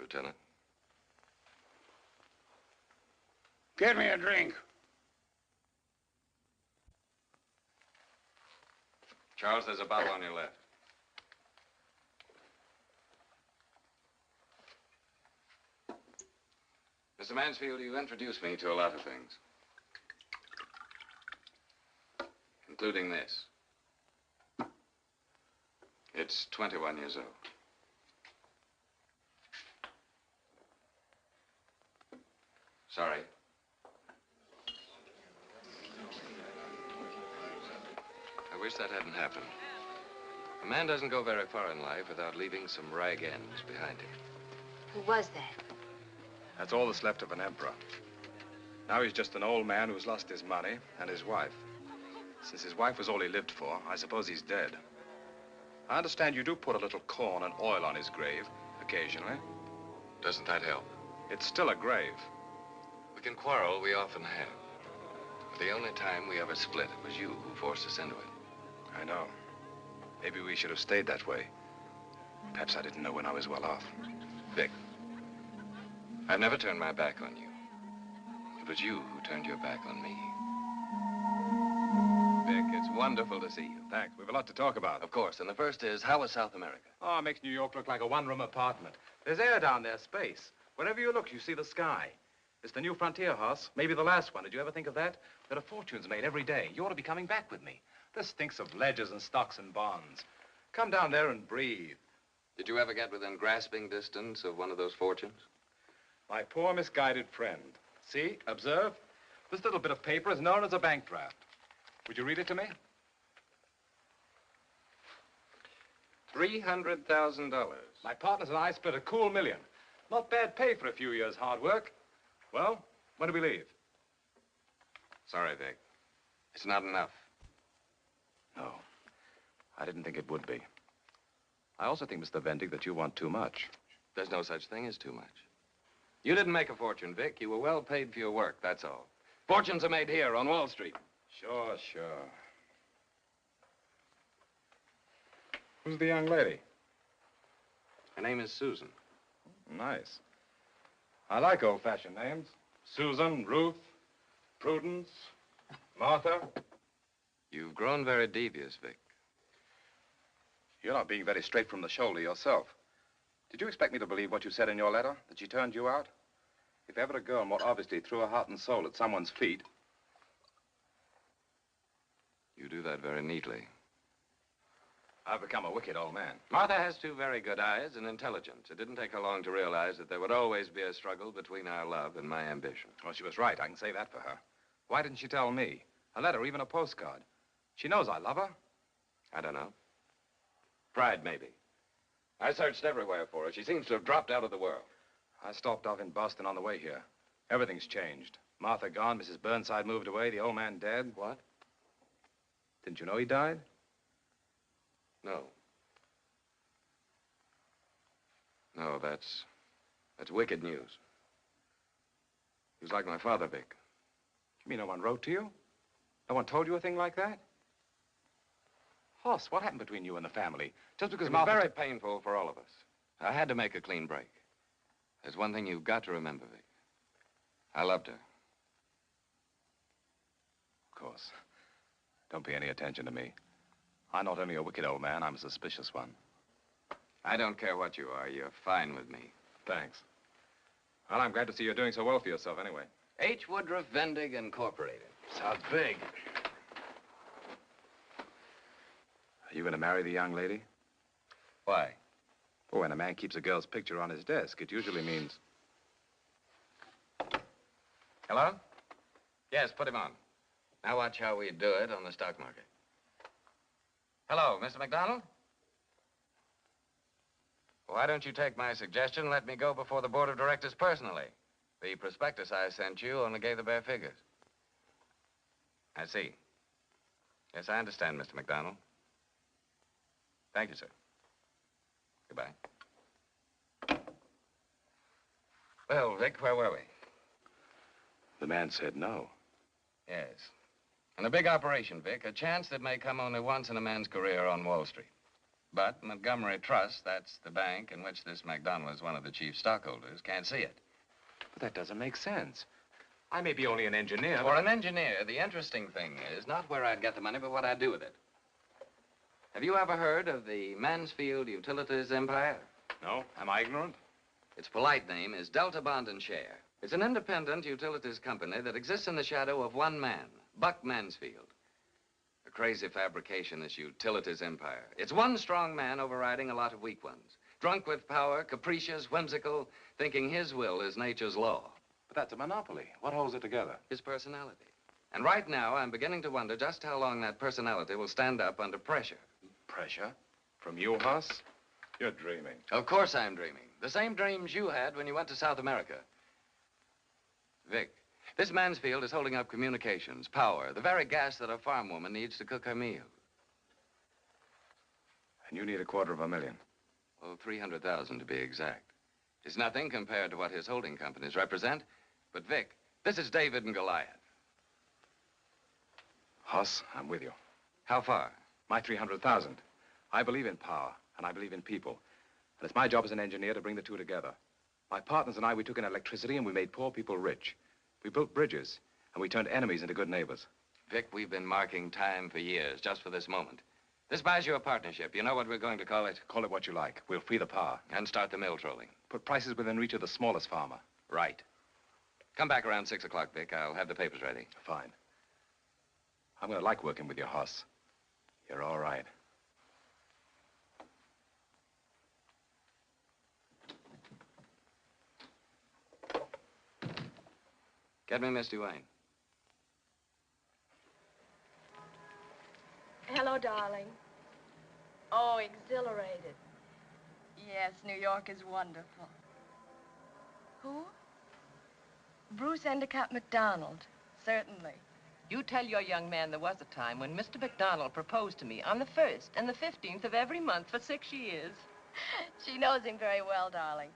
Lieutenant. Get me a drink. Charles, there's a bottle on your left. Mr. Mansfield, you introduced me to a lot of things. Including this. It's 21 years old. Sorry. I wish that hadn't happened. A man doesn't go very far in life without leaving some rag ends behind him. Who was that? That's all that's left of an emperor. Now he's just an old man who's lost his money and his wife. Since his wife was all he lived for, I suppose he's dead. I understand you do put a little corn and oil on his grave, occasionally. Doesn't that help? It's still a grave. We can quarrel, we often have. But the only time we ever split, it was you who forced us into it. I know. Maybe we should have stayed that way. Perhaps I didn't know when I was well off. Vic, I've never turned my back on you. It was you who turned your back on me. Vic, it's wonderful to see you. Thanks. We've a lot to talk about. Of course. And the first is, how was South America? Oh, it makes New York look like a one-room apartment. There's air down there, space. Wherever you look, you see the sky. It's the new frontier house, maybe the last one. Did you ever think of that? There are fortunes made every day. You ought to be coming back with me. This stinks of ledgers and stocks and bonds. Come down there and breathe. Did you ever get within grasping distance of one of those fortunes? My poor misguided friend. See, observe. This little bit of paper is known as a bank draft. Would you read it to me? $300,000. My partners and I split a cool $1 million. Not bad pay for a few years' hard work. Well, when do we leave? Sorry, Vic. It's not enough. No, I didn't think it would be. I also think, Mr. Vendig, that you want too much. There's no such thing as too much. You didn't make a fortune, Vic. You were well paid for your work, that's all. Fortunes are made here on Wall Street. Sure, sure. Who's the young lady? Her name is Susan. Nice. I like old-fashioned names. Susan, Ruth, Prudence, Martha. You've grown very devious, Vic. You're not being very straight from the shoulder yourself. Did you expect me to believe what you said in your letter, that she turned you out? If ever a girl more obviously threw her heart and soul at someone's feet... You do that very neatly. I've become a wicked old man. Martha has two very good eyes and intelligence. It didn't take her long to realize that there would always be a struggle between our love and my ambition. Well, she was right. I can say that for her. Why didn't she tell me? A letter, even a postcard. She knows I love her. I don't know. Pride, maybe. I searched everywhere for her. She seems to have dropped out of the world. I stopped off in Boston on the way here. Everything's changed. Martha gone, Mrs. Burnside moved away, the old man dead. What? Didn't you know he died? No. No, that's wicked news. He was like my father, Vic. You mean no one wrote to you? No one told you a thing like that? Hoss, what happened between you and the family? Just because it was Martha... very painful for all of us. I had to make a clean break. There's one thing you've got to remember, Vic. I loved her. Of course. Don't pay any attention to me. I'm not only a wicked old man, I'm a suspicious one. I don't care what you are. You're fine with me. Thanks. Well, I'm glad to see you're doing so well for yourself anyway. H. Woodruff Vendig Incorporated. Sounds big. Are you going to marry the young lady? Why? Well, when a man keeps a girl's picture on his desk, it usually means... Hello? Yes, put him on. Now watch how we do it on the stock market. Hello, Mr. McDonald? Why don't you take my suggestion and let me go before the board of directors personally? The prospectus I sent you only gave the bare figures. I see. Yes, I understand, Mr. McDonald. Thank you, sir. Goodbye. Well, Vic, where were we? The man said no. Yes. And a big operation, Vic. A chance that may come only once in a man's career on Wall Street. But Montgomery Trust, that's the bank in which this McDonald is one of the chief stockholders, can't see it. But that doesn't make sense. I may be only an engineer. For an engineer, the interesting thing is not where I'd get the money, but what I'd do with it. Have you ever heard of the Mansfield Utilities Empire? No? Am I ignorant? Its polite name is Delta Bond and Share. It's an independent utilities company that exists in the shadow of one man, Buck Mansfield. A crazy fabrication, this utilities empire. It's one strong man overriding a lot of weak ones. Drunk with power, capricious, whimsical, thinking his will is nature's law. But that's a monopoly. What holds it together? His personality. And right now, I'm beginning to wonder just how long that personality will stand up under pressure. Pressure? From you, Hoss? You're dreaming. Of course I'm dreaming. The same dreams you had when you went to South America. Vic, this Mansfield is holding up communications, power, the very gas that a farm woman needs to cook her meal. And you need $250,000. Oh, 300,000 to be exact. It's nothing compared to what his holding companies represent. But Vic, this is David and Goliath. Hoss, I'm with you. How far? My 300,000. I believe in power, and I believe in people. And it's my job as an engineer to bring the two together. My partners and I, we took in electricity, and we made poor people rich. We built bridges, and we turned enemies into good neighbors. Vic, we've been marking time for years, just for this moment. This buys you a partnership. You know what we're going to call it? Call it what you like. We'll free the power. And start the mill trolling. Put prices within reach of the smallest farmer. Right. Come back around 6 o'clock, Vic. I'll have the papers ready. Fine. I'm going to like working with you, Hoss. You're all right. Get me Miss Duane. Hello, darling. Oh, exhilarated. Yes, New York is wonderful. Who? Bruce Endicott MacDonald. Certainly. You tell your young man there was a time when Mr. McDonald proposed to me on the 1st and the 15th of every month for 6 years. She knows him very well, darling.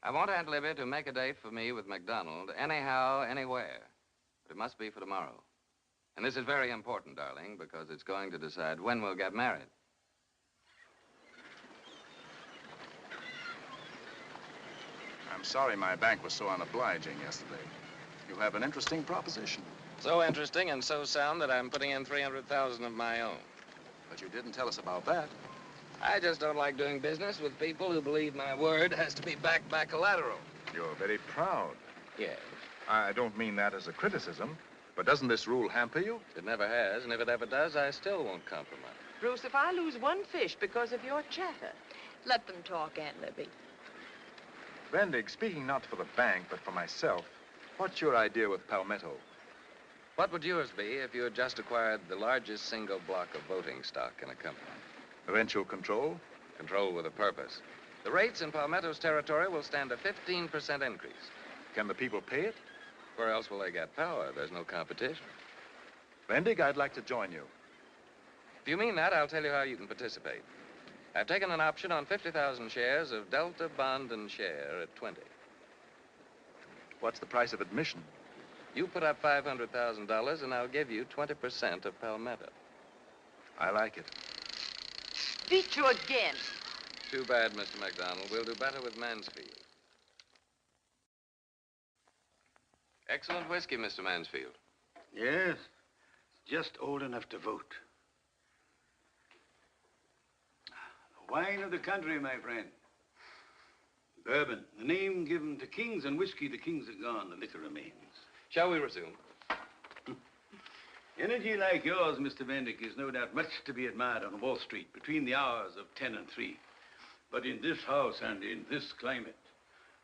I want Aunt Libby to make a date for me with McDonald anyhow, anywhere. But it must be for tomorrow. And this is very important, darling, because it's going to decide when we'll get married. I'm sorry my bank was so unobliging yesterday. You have an interesting proposition. So interesting and so sound that I'm putting in 300,000 of my own. But you didn't tell us about that. I just don't like doing business with people who believe my word has to be backed by collateral. You're very proud. Yes. I don't mean that as a criticism, but doesn't this rule hamper you? It never has, and if it ever does, I still won't compromise. Bruce, if I lose one fish because of your chatter. Let them talk, Aunt Libby. Vendig, speaking not for the bank, but for myself, what's your idea with Palmetto? What would yours be if you had just acquired the largest single block of voting stock in a company? Eventual control? Control with a purpose. The rates in Palmetto's territory will stand a 15% increase. Can the people pay it? Where else will they get power? There's no competition. Vendig, I'd like to join you. If you mean that, I'll tell you how you can participate. I've taken an option on 50,000 shares of Delta Bond and Share at 20. What's the price of admission? You put up $500,000 and I'll give you 20% of Palmetto. I like it. Beat you again. Too bad, Mr. McDonald. We'll do better with Mansfield. Excellent whiskey, Mr. Mansfield. Yes, just old enough to vote. The wine of the country, my friend. Bourbon, the name given to kings, and whiskey, the kings are gone, the liquor remains. Shall we resume? Energy like yours, Mr. Vendick, is no doubt much to be admired on Wall Street between the hours of 10 and 3. But in this house and in this climate,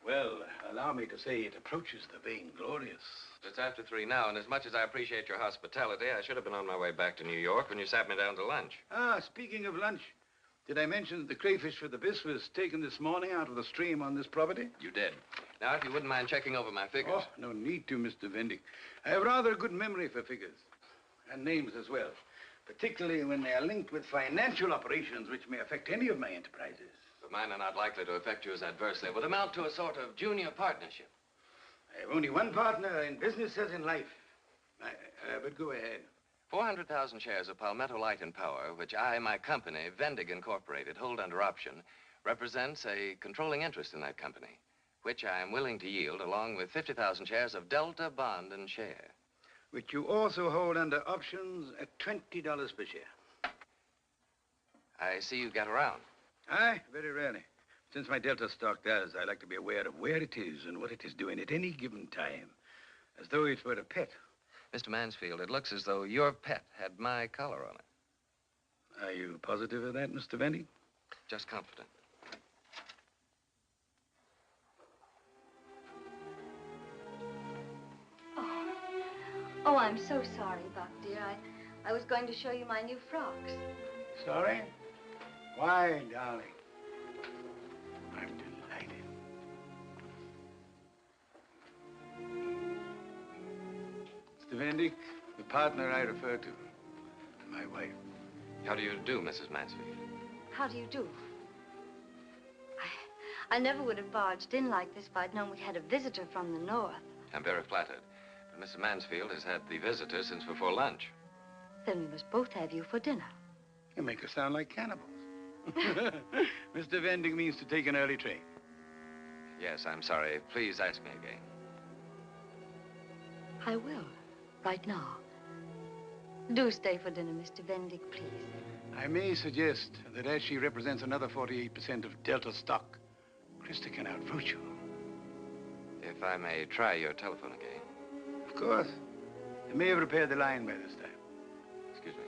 well, allow me to say it approaches the vainglorious. It's after 3 now, and as much as I appreciate your hospitality, I should have been on my way back to New York when you sat me down to lunch. Ah, speaking of lunch, did I mention that the crayfish for the bis was taken this morning out of the stream on this property? You did. Now, if you wouldn't mind checking over my figures. Oh, no need to, Mr. Vendick. I have rather a good memory for figures. And names as well. Particularly when they are linked with financial operations which may affect any of my enterprises. But mine are not likely to affect you as adversely. It would amount to a sort of junior partnership. I have only one partner in business as in life. But go ahead. 400,000 shares of Palmetto Light and Power, which I, my company, Vendig Incorporated, hold under option, represents a controlling interest in that company, which I am willing to yield along with 50,000 shares of Delta Bond and Share. Which you also hold under options at $20 per share. I see you get around. Aye, very rarely. Since my Delta stock does, I like to be aware of where it is and what it is doing at any given time, as though it were a pet. Mr. Mansfield, it looks as though your pet had my collar on it. Are you positive of that, Mr. Vendig? Just confident. Oh, I'm so sorry, Buck, dear. I was going to show you my new frocks. Sorry? Why, darling? I'm delighted. Mr. Vendig, the partner I refer to, my wife. How do you do, Mrs. Mansfield? How do you do? I never would have barged in like this if I'd known we had a visitor from the north. I'm very flattered. But Mrs. Mansfield has had the visitor since before lunch. Then we must both have you for dinner. You make us sound like cannibals. Mr. Vendig means to take an early train. Yes, I'm sorry. Please ask me again. I will, right now. Do stay for dinner, Mr. Vendig, please. I may suggest that as she represents another 48% of Delta stock, Krista can outroot you. If I may try your telephone again. Of course. You may have repaired the line by this time. Excuse me.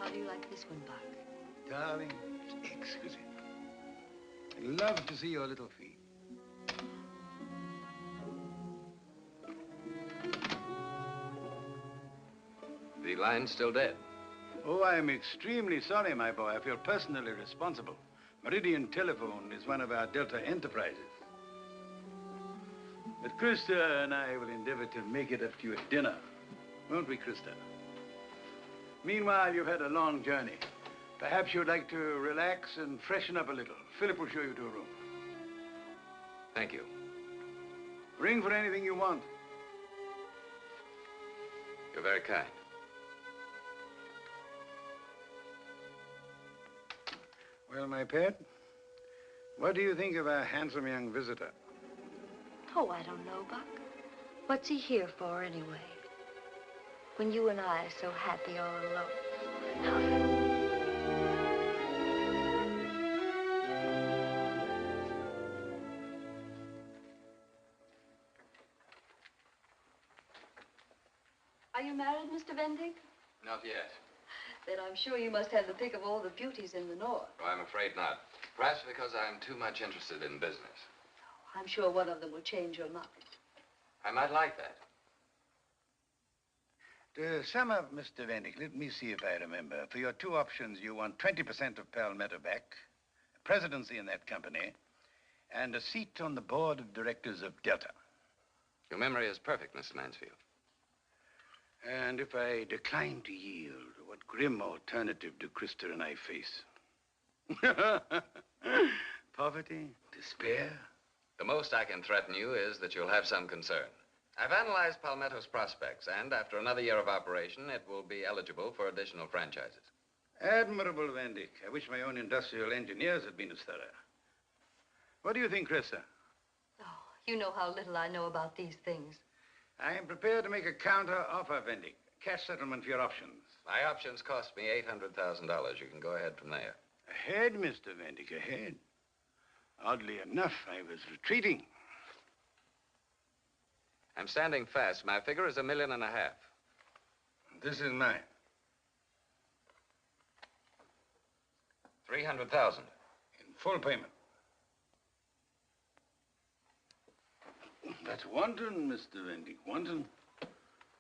How do you like this one, Buck? Darling, it's exquisite. I love to see your little feet. The line's still dead. Oh, I am extremely sorry, my boy. I feel personally responsible. Meridian Telephone is one of our Delta enterprises. But Krista and I will endeavor to make it up to you at dinner. Won't we, Krista? Meanwhile, you've had a long journey. Perhaps you'd like to relax and freshen up a little. Philip will show you to a room. Thank you. Ring for anything you want. You're very kind. Well, my pet, what do you think of our handsome young visitor? Oh, I don't know, Buck. What's he here for, anyway? When you and I are so happy all alone. Are you married, Mr. Vendig? Not yet. Then I'm sure you must have the pick of all the beauties in the north. Oh, I'm afraid not. Perhaps because I'm too much interested in business. I'm sure one of them will change your mind. I might like that. To sum up, Mr. Vendig, let me see if I remember. For your two options, you want 20% of Palmetto back, a presidency in that company, and a seat on the board of directors of Delta. Your memory is perfect, Mr. Mansfield. And if I decline to yield, what grim alternative do Krista and I face? Poverty? Despair? The most I can threaten you is that you'll have some concern. I've analyzed Palmetto's prospects, and after another year of operation, it will be eligible for additional franchises. Admirable, Vendig. I wish my own industrial engineers had been as thorough. What do you think, Krista? Oh, you know how little I know about these things. I am prepared to make a counter offer, Vendig. Cash settlement for your options. My options cost me $800,000. You can go ahead from there. Ahead, Mr. Vendig, ahead. Oddly enough, I was retreating. I'm standing fast. My figure is $1.5 million. This is mine. 300,000. In full payment. That's wanton, Mr. Vendig, wanton.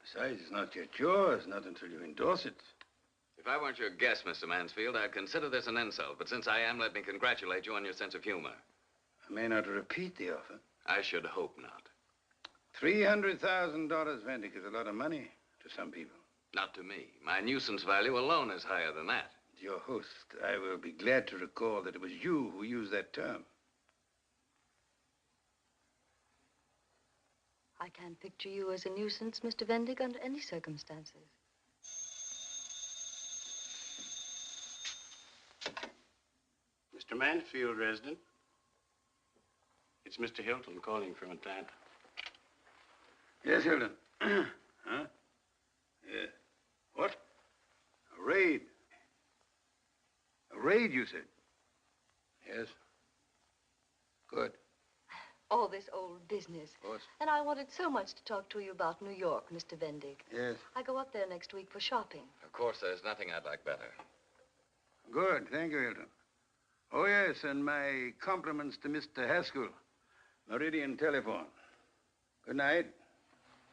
Besides, it's not yet yours, not until you endorse it. If I weren't your guest, Mr. Mansfield, I'd consider this an insult. But since I am, let me congratulate you on your sense of humor. I may not repeat the offer. I should hope not. $300,000, Vendig, is a lot of money to some people. Not to me. My nuisance value alone is higher than that. Your host, I will be glad to recall that it was you who used that term. I can't picture you as a nuisance, Mr. Vendig, under any circumstances. Mr. Mansfield, resident. It's Mr. Hilton calling from Atlanta. Yes, Hilton. Huh? Yeah. What? A raid? A raid, you said? Yes. Good. All this old business. Of course. And I wanted so much to talk to you about New York, Mr. Vendig. Yes. I go up there next week for shopping. Of course, there's nothing I'd like better. Good. Thank you, Hilton. Oh, yes, and my compliments to Mr. Haskell. Meridian Telephone. Good night.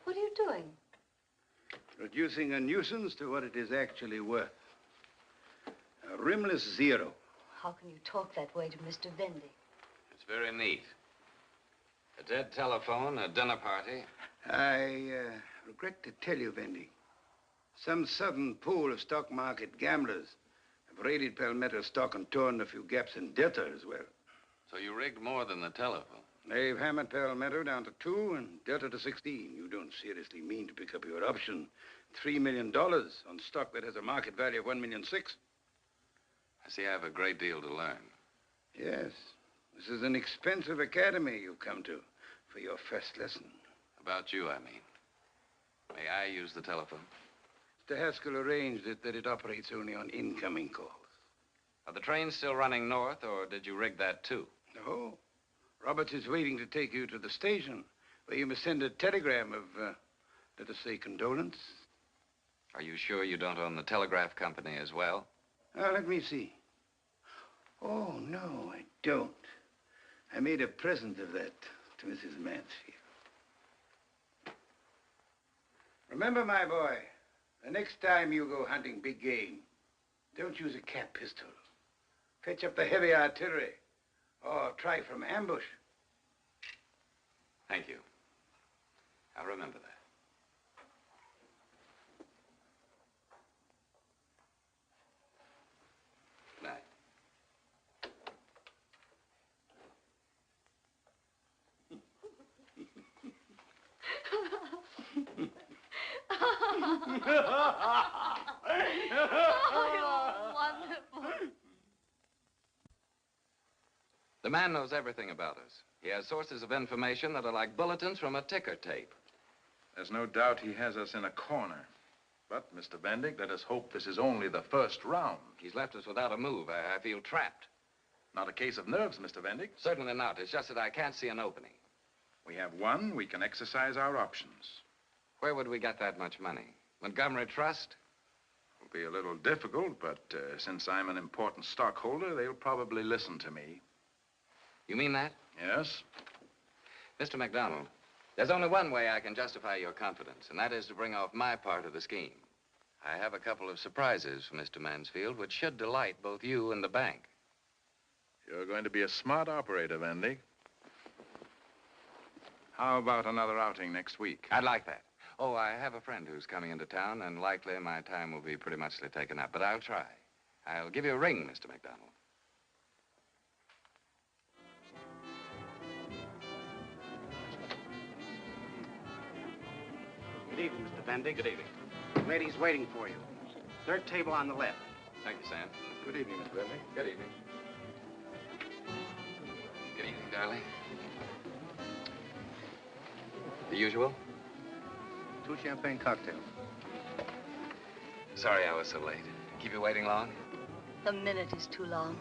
What are you doing? Reducing a nuisance to what it is actually worth. A rimless zero. How can you talk that way to Mr. Vendig? It's very neat. A dead telephone, a dinner party. I regret to tell you, Vendig, some southern pool of stock market gamblers have raided Palmetto stock and torn a few gaps in debtor as well. So you rigged more than the telephone. They've hammered Palmetto down to 2 and Delta to 16. You don't seriously mean to pick up your option $3 million on stock that has a market value of $1.6 million? I see I have a great deal to learn. Yes. This is an expensive academy you've come to for your first lesson. About you, I mean. May I use the telephone? Mr. Haskell arranged it that it operates only on incoming calls. Are the trains still running north, or did you rig that too? No. Roberts is waiting to take you to the station, where you must send a telegram of, let us say, condolence. Are you sure you don't own the telegraph company as well? Let me see. Oh, no, I don't. I made a present of that to Mrs. Mansfield. Remember, my boy, the next time you go hunting big game, don't use a cap pistol. Fetch up the heavy artillery, or try from ambush. Thank you. I'll remember that. Good night. Oh, wonderful. The man knows everything about us. He has sources of information that are like bulletins from a ticker tape. There's no doubt he has us in a corner. But, Mr. Vendig, let us hope this is only the first round. He's left us without a move. I feel trapped. Not a case of nerves, Mr. Vendig. Certainly not. It's just that I can't see an opening. We have one. We can exercise our options. Where would we get that much money? Montgomery Trust? It'll be a little difficult, but since I'm an important stockholder, they'll probably listen to me. You mean that? Yes. Mr. McDonald, there's only one way I can justify your confidence, and that is to bring off my part of the scheme. I have a couple of surprises for Mr. Mansfield, which should delight both you and the bank. You're going to be a smart operator, Vendig. How about another outing next week? I'd like that. Oh, I have a friend who's coming into town, and likely my time will be pretty much taken up, but I'll try. I'll give you a ring, Mr. McDonald. Good evening, Mr. Vendig. Good evening. Lady's waiting for you. Third table on the left. Thank you, Sam. Good evening, Mr. Vendig. Good evening. Good evening, darling. The usual? 2 champagne cocktails. Sorry I was so late. Keep you waiting long? A minute is too long.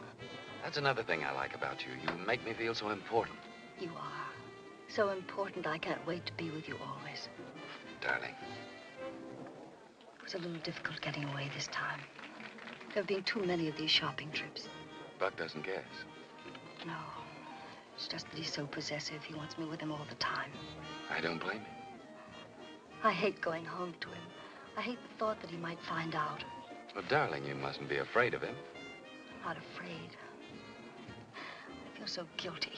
That's another thing I like about you. You make me feel so important. You are. So important, I can't wait to be with you always. Darling. It was a little difficult getting away this time. There have been too many of these shopping trips. Buck doesn't guess. No. It's just that he's so possessive. He wants me with him all the time. I don't blame him. I hate going home to him. I hate the thought that he might find out. But, darling, you mustn't be afraid of him. I'm not afraid. I feel so guilty.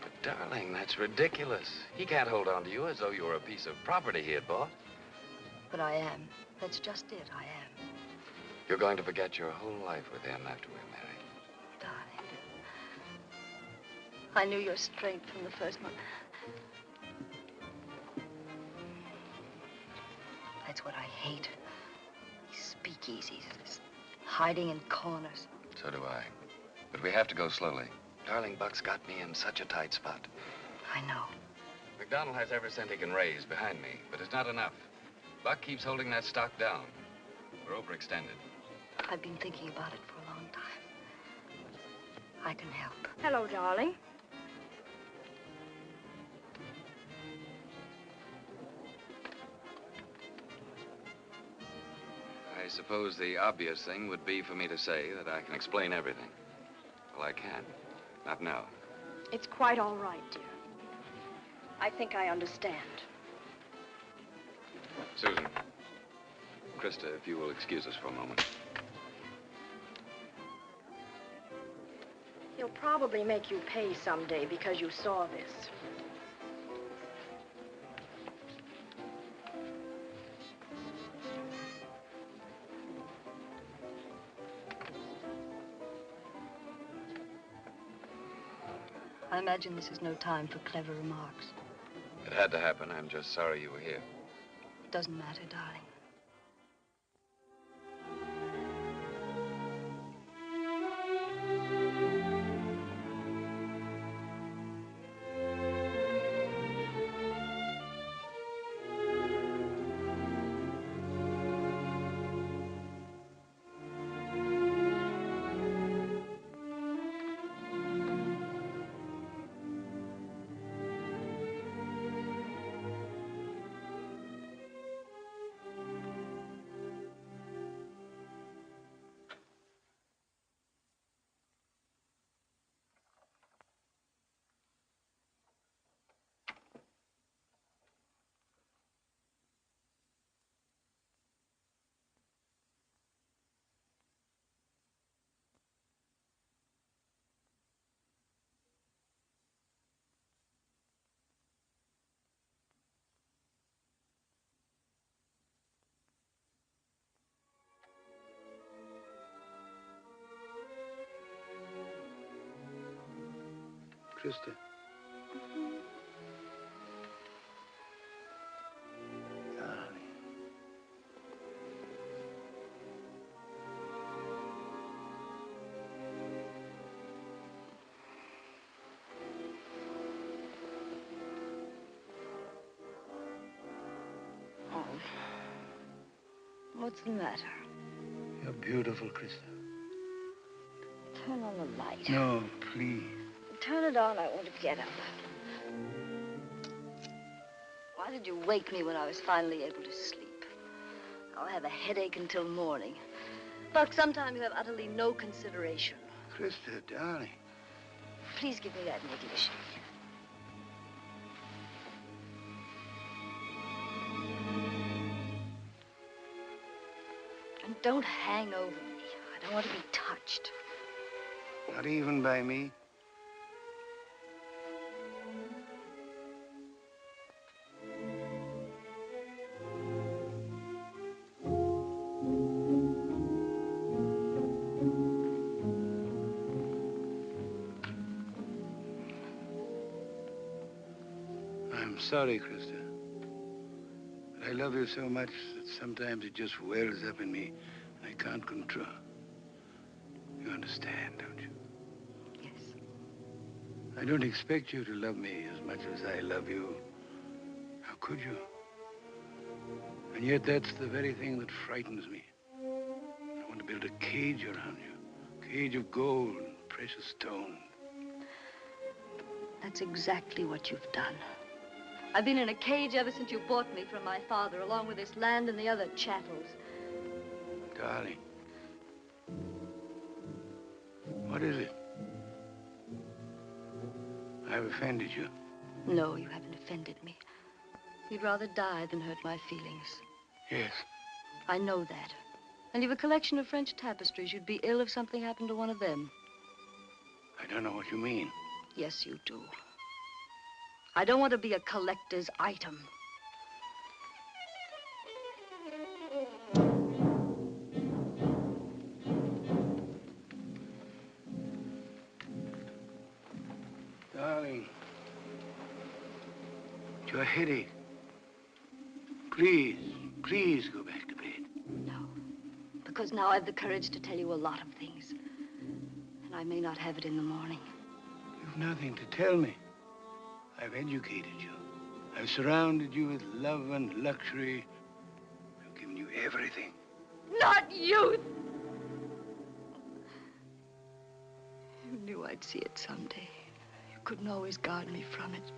But, darling, that's ridiculous. He can't hold on to you as though you were a piece of property he had bought. But I am. That's just it. I am. You're going to forget your whole life with him after we're married. Darling. I knew your strength from the first moment. That's what I hate. These speakeasies, this hiding in corners. So do I. But we have to go slowly. Darling, Buck's got me in such a tight spot. I know. McDonald has every cent he can raise behind me, but it's not enough. Buck keeps holding that stock down. We're overextended. I've been thinking about it for a long time. I can help. Hello, darling. I suppose the obvious thing would be for me to say that I can explain everything. Well, I can't. Not now. It's quite all right, dear. I think I understand. Susan. Krista, if you will excuse us for a moment. He'll probably make you pay someday because you saw this. I imagine this is no time for clever remarks. It had to happen. I'm just sorry you were here. It doesn't matter, darling. Krista. Darling. Oh. What's the matter? You're beautiful, Krista. Turn on the light. No, please. Turn it on, I want to get up. Why did you wake me when I was finally able to sleep? I'll have a headache until morning. Buck, sometimes you have utterly no consideration. Krista, darling. Please give me that negligee. And don't hang over me. I don't want to be touched. Not even by me? I'm sorry, Krista. But I love you so much that sometimes it just wells up in me and I can't control. You understand, don't you? Yes. I don't expect you to love me as much as I love you. How could you? And yet that's the very thing that frightens me. I want to build a cage around you. A cage of gold and precious stone. That's exactly what you've done. I've been in a cage ever since you bought me from my father, along with this land and the other chattels. Darling. What is it? I've offended you. No, you haven't offended me. You'd rather die than hurt my feelings. Yes. I know that. And you've a collection of French tapestries. You'd be ill if something happened to one of them. I don't know what you mean. Yes, you do. I don't want to be a collector's item. Darling. It's your headache. Please. Please go back to bed. No, because now I've the courage to tell you a lot of things. And I may not have it in the morning. You've nothing to tell me. I've educated you. I've surrounded you with love and luxury. I've given you everything. Not youth! You knew I'd see it someday. You couldn't always guard me from it.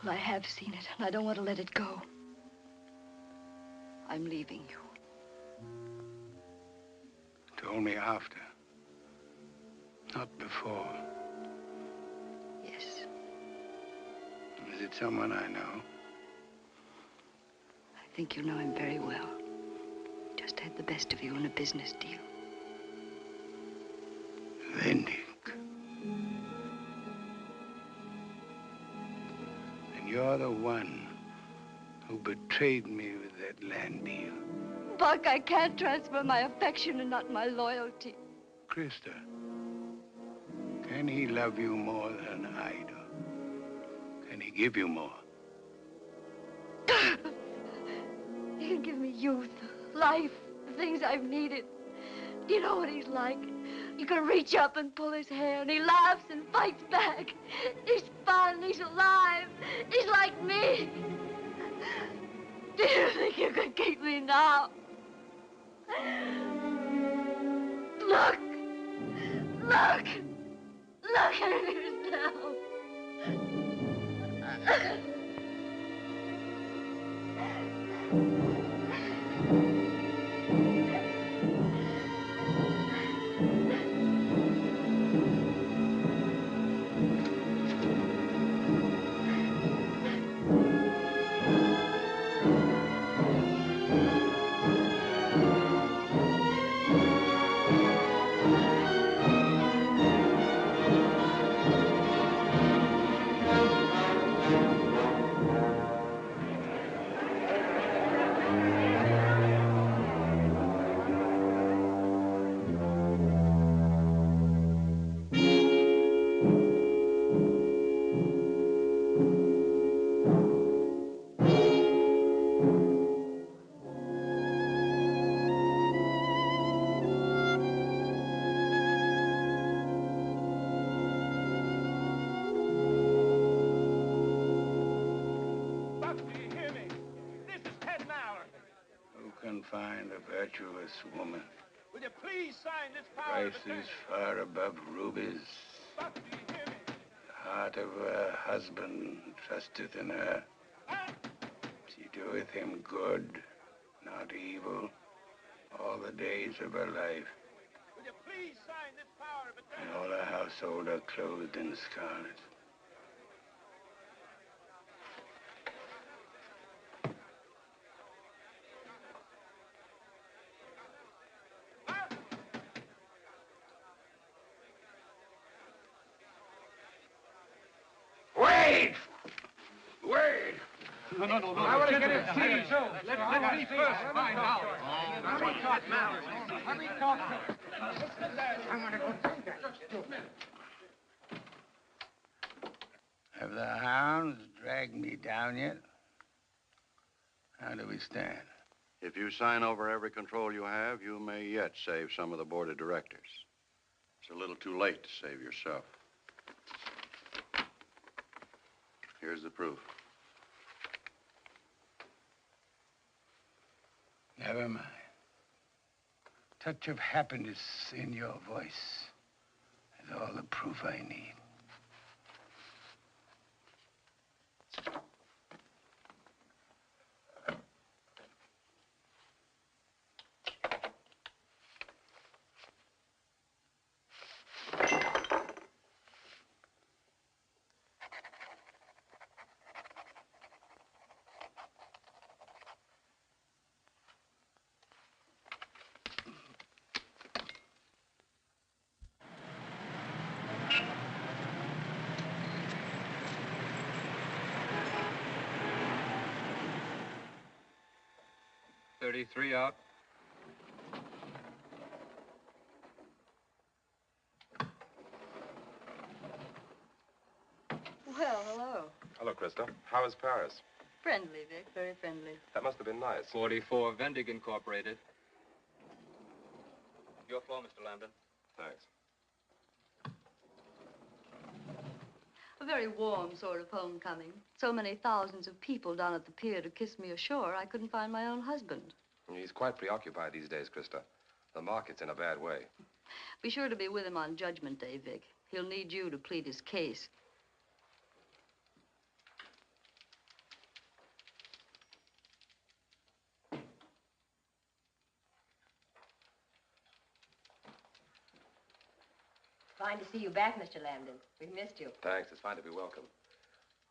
Well, I have seen it, and I don't want to let it go. I'm leaving you. Told me after. Not before. Yes. Is it someone I know? I think you know him very well. Just had the best of you in a business deal. Vendick. And you're the one who betrayed me with that land deal. Buck, I can't transfer my affection and not my loyalty. Krista, can he love you more than I do? Can he give you more? He can give me youth, life, the things I've needed. You know what he's like. You can reach up and pull his hair, and he laughs and fights back. He's fun, he's alive. He's like me. Do you think you could keep me now? Look! Look! Look at it now! Find a virtuous woman. Will you please sign this power of Prices far above rubies. The heart of her husband trusteth in her. She doeth him good, not evil, all the days of her life. Will you please sign this power of And all her household are clothed in scarlet. Wait! Wait! No. I want to get his teeth. Let me first find out. Let me talk now. Let me talk to him. I want to go through that. Have the hounds dragged me down yet? How do we stand? If you sign over every control you have, you may yet save some of the board of directors. It's a little too late to save yourself. Here's the proof. Never mind. Touch of happiness in your voice is all the proof I need. .33 out. Well, hello. Hello, Krista. How is Paris? Friendly, Vic, very friendly. That must have been nice. 44 Vendig Incorporated. Your floor, Mr. Lambden. Thanks. A very warm sort of homecoming. So many thousands of people down at the pier to kiss me ashore, I couldn't find my own husband. He's quite preoccupied these days, Krista. The market's in a bad way. Be sure to be with him on Judgment Day, Vic. He'll need you to plead his case. Fine to see you back, Mr. Lambden. We've missed you. Thanks. It's fine to be welcome.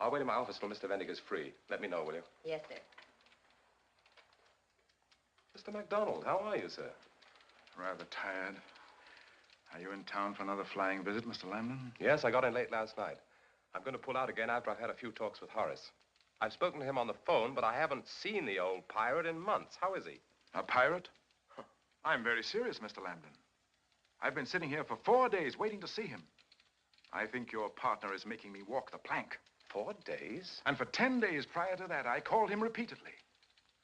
I'll wait in my office till Mr. Vendig is free. Let me know, will you? Yes, sir. Mr. MacDonald, how are you, sir? Rather tired. Are you in town for another flying visit, Mr. Lambden? Yes, I got in late last night. I'm going to pull out again after I've had a few talks with Horace. I've spoken to him on the phone, but I haven't seen the old pirate in months. How is he? A pirate? I'm very serious, Mr. Lambden. I've been sitting here for 4 days waiting to see him. I think your partner is making me walk the plank. 4 days? And for 10 days prior to that, I called him repeatedly.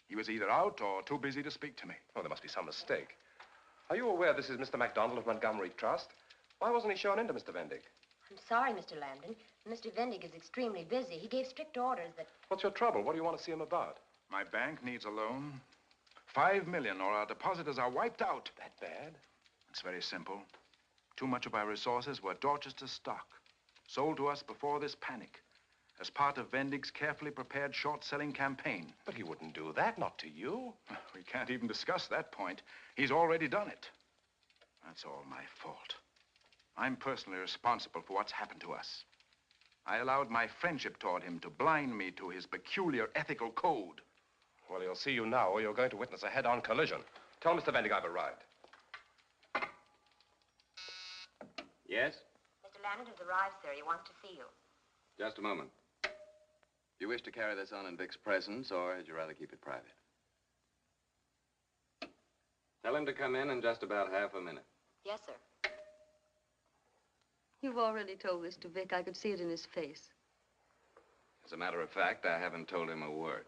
He was either out or too busy to speak to me. Oh, there must be some mistake. Are you aware this is Mr. MacDonald of Montgomery Trust? Why wasn't he shown into Mr. Vendig? I'm sorry, Mr. Lambden. Mr. Vendig is extremely busy. He gave strict orders that... What's your trouble? What do you want to see him about? My bank needs a loan. $5 million or our depositors are wiped out. That bad? It's very simple. Too much of our resources were Dorchester stock, sold to us before this panic, as part of Vendig's carefully prepared short-selling campaign. But he wouldn't do that, not to you. We can't even discuss that point. He's already done it. That's all my fault. I'm personally responsible for what's happened to us. I allowed my friendship toward him to blind me to his peculiar ethical code. Well, he'll see you now, or you're going to witness a head-on collision. Tell Mr. Vendig I've arrived. Yes? Mr. Lambden has arrived, sir. He wants to see you. Just a moment. Do you wish to carry this on in Vic's presence, or would you rather keep it private? Tell him to come in just about half a minute. Yes, sir. You've already told this to Vic. I could see it in his face. As a matter of fact, I haven't told him a word.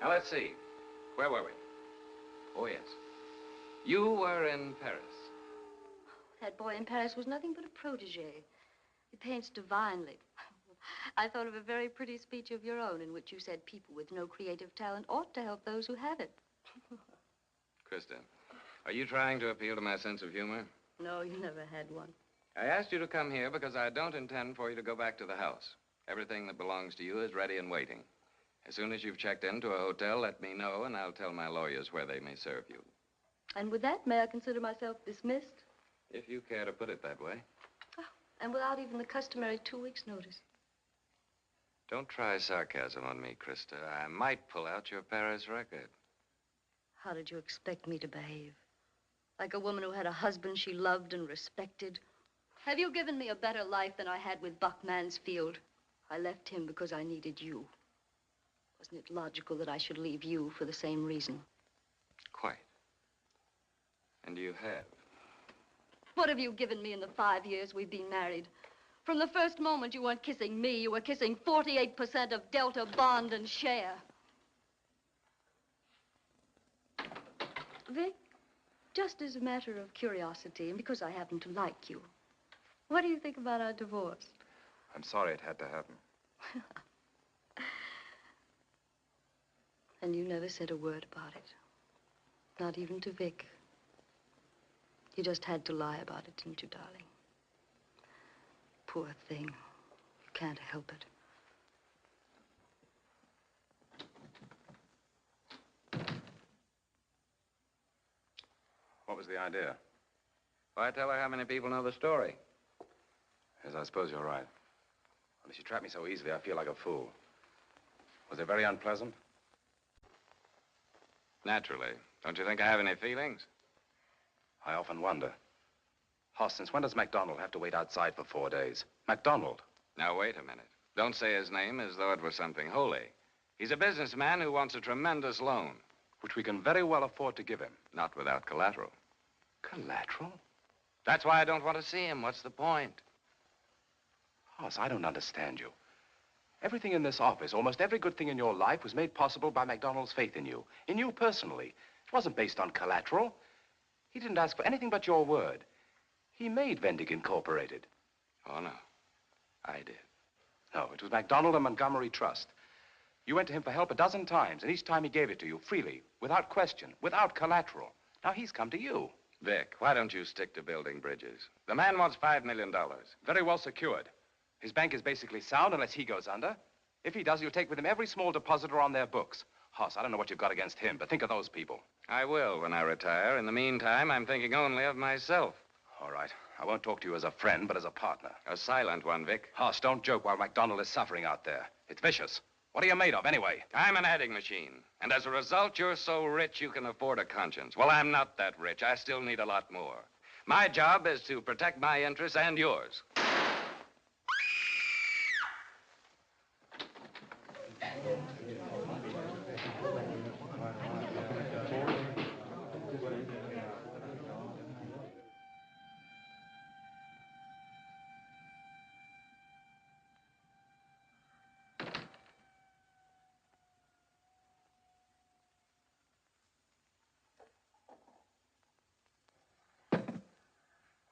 Now, let's see. Where were we? Oh, yes. You were in Paris. That boy in Paris was nothing but a protege. He paints divinely. I thought of a very pretty speech of your own in which you said people with no creative talent ought to help those who have it. Krista, are you trying to appeal to my sense of humor? No, you never had one. I asked you to come here because I don't intend for you to go back to the house. Everything that belongs to you is ready and waiting. As soon as you've checked into a hotel, let me know, and I'll tell my lawyers where they may serve you. And with that, may I consider myself dismissed? If you care to put it that way. Oh, and without even the customary 2 weeks' notice. Don't try sarcasm on me, Krista. I might pull out your Paris record. How did you expect me to behave? Like a woman who had a husband she loved and respected? Have you given me a better life than I had with Buck Mansfield? I left him because I needed you. Wasn't it logical that I should leave you for the same reason? Quite. And you have. What have you given me in the 5 years we've been married? From the first moment you weren't kissing me, you were kissing 48% of Delta Bond and share. Vic, just as a matter of curiosity, and because I happen to like you, what do you think about our divorce? I'm sorry it had to happen. And you never said a word about it. Not even to Vic. You just had to lie about it, didn't you, darling? Poor thing. You can't help it. What was the idea? Why tell her how many people know the story? Yes, I suppose you're right. Well, if you trap me so easily, I feel like a fool. Was it very unpleasant? Naturally. Don't you think I have any feelings? I often wonder. Hoss, since when does MacDonald have to wait outside for 4 days? MacDonald? Now, wait a minute. Don't say his name as though it was something holy. He's a businessman who wants a tremendous loan. Which we can very well afford to give him. Not without collateral. Collateral? That's why I don't want to see him. What's the point? Hoss, I don't understand you. Everything in this office, almost every good thing in your life was made possible by MacDonald's faith in you personally. It wasn't based on collateral. He didn't ask for anything but your word. He made Vendig Incorporated. Oh, no. I did. No, it was MacDonald and Montgomery Trust. You went to him for help a dozen times, and each time he gave it to you freely, without question, without collateral. Now he's come to you. Vic, why don't you stick to building bridges? The man wants $5 million. Very well secured. His bank is basically sound unless he goes under. If he does, you'll take with him every small depositor on their books. Hoss, I don't know what you've got against him, but think of those people. I will when I retire. In the meantime, I'm thinking only of myself. All right. I won't talk to you as a friend, but as a partner. A silent one, Vic. Hoss, don't joke while MacDonald is suffering out there. It's vicious. What are you made of, anyway? I'm an adding machine. And as a result, you're so rich you can afford a conscience. Well, I'm not that rich. I still need a lot more. My job is to protect my interests and yours.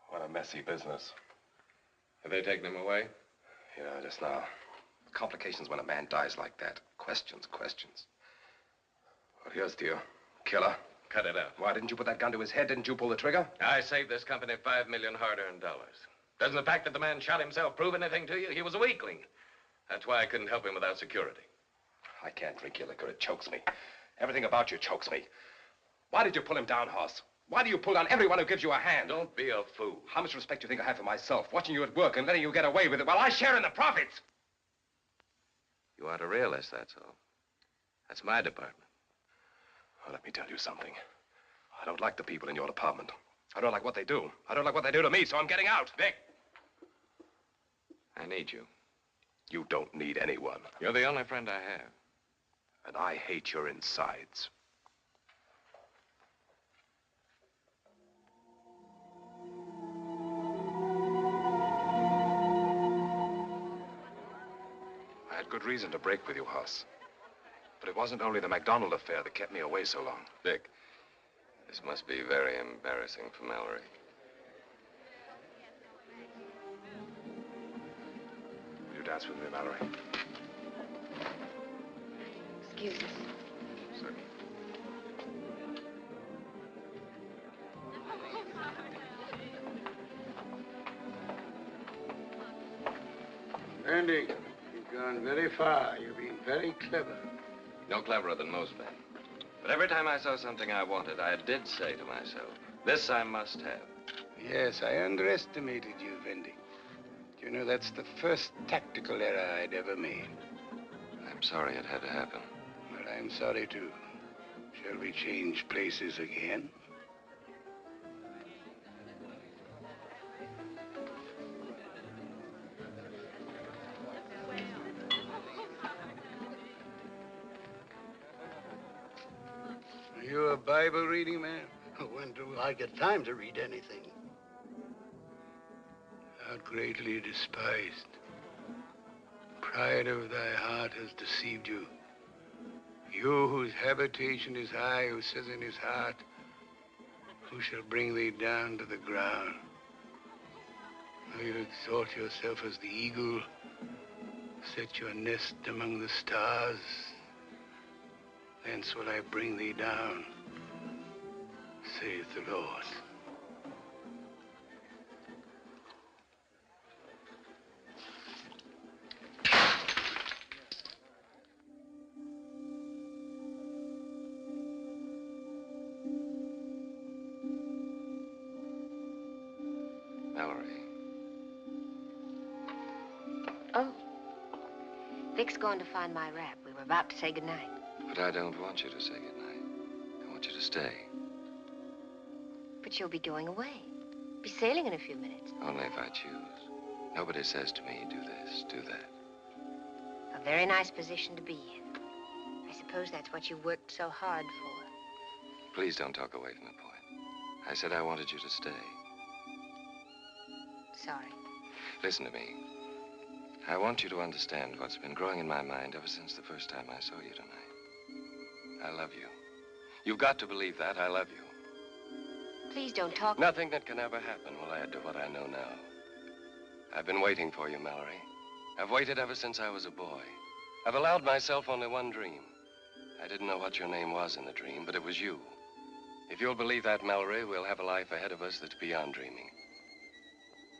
What a messy business. Have they taken him away? Yeah, just now. Complications when a man dies like that. Questions. Well, here's to you. Killer. Cut it out. Why didn't you put that gun to his head? Didn't you pull the trigger? I saved this company $5 million hard-earned dollars. Doesn't the fact that the man shot himself prove anything to you? He was a weakling. That's why I couldn't help him without security. I can't drink your liquor. It chokes me. Everything about you chokes me. Why did you pull him down, Hoss? Why do you pull down everyone who gives you a hand? Don't be a fool. How much respect do you think I have for myself, watching you at work and letting you get away with it while I share in the profits? You are a realist, that's all. That's my department. Well, let me tell you something. I don't like the people in your department. I don't like what they do. I don't like what they do to me, so I'm getting out. Vic! I need you. You don't need anyone. You're the only friend I have. And I hate your insides. I had good reason to break with you, Hoss. But it wasn't only the MacDonald affair that kept me away so long. Dick, this must be very embarrassing for Mallory. Will you dance with me, Mallory? Excuse us. Certainly. Andy, you've gone very far. You've been very clever. No cleverer than most men. But every time I saw something I wanted, I did say to myself, this I must have. Yes, I underestimated you, Vendig. You know, that's the first tactical error I'd ever made. I'm sorry it had to happen. But I'm sorry, too. Shall we change places again? Are you a Bible reading man? When do I get time to read anything? Art greatly despised. Pride of thy heart has deceived you. You whose habitation is high, who says in his heart, who shall bring thee down to the ground? Now you exalt yourself as the eagle, set your nest among the stars. Thence will I bring thee down, saith the Lord. Mallory. Oh. Vic's going to find my wrap. We were about to say goodnight. But I don't want you to say goodnight. I want you to stay. But you'll be going away. Be sailing in a few minutes. Only if I choose. Nobody says to me, do this, do that. A very nice position to be in. I suppose that's what you worked so hard for. Please don't talk away from the point. I said I wanted you to stay. Sorry. Listen to me. I want you to understand what's been growing in my mind ever since the first time I saw you tonight. I love you. You've got to believe that. I love you. Please don't talk. Nothing that can ever happen will add to what I know now. I've been waiting for you, Mallory. I've waited ever since I was a boy. I've allowed myself only one dream. I didn't know what your name was in the dream, but it was you. If you'll believe that, Mallory, we'll have a life ahead of us that's beyond dreaming.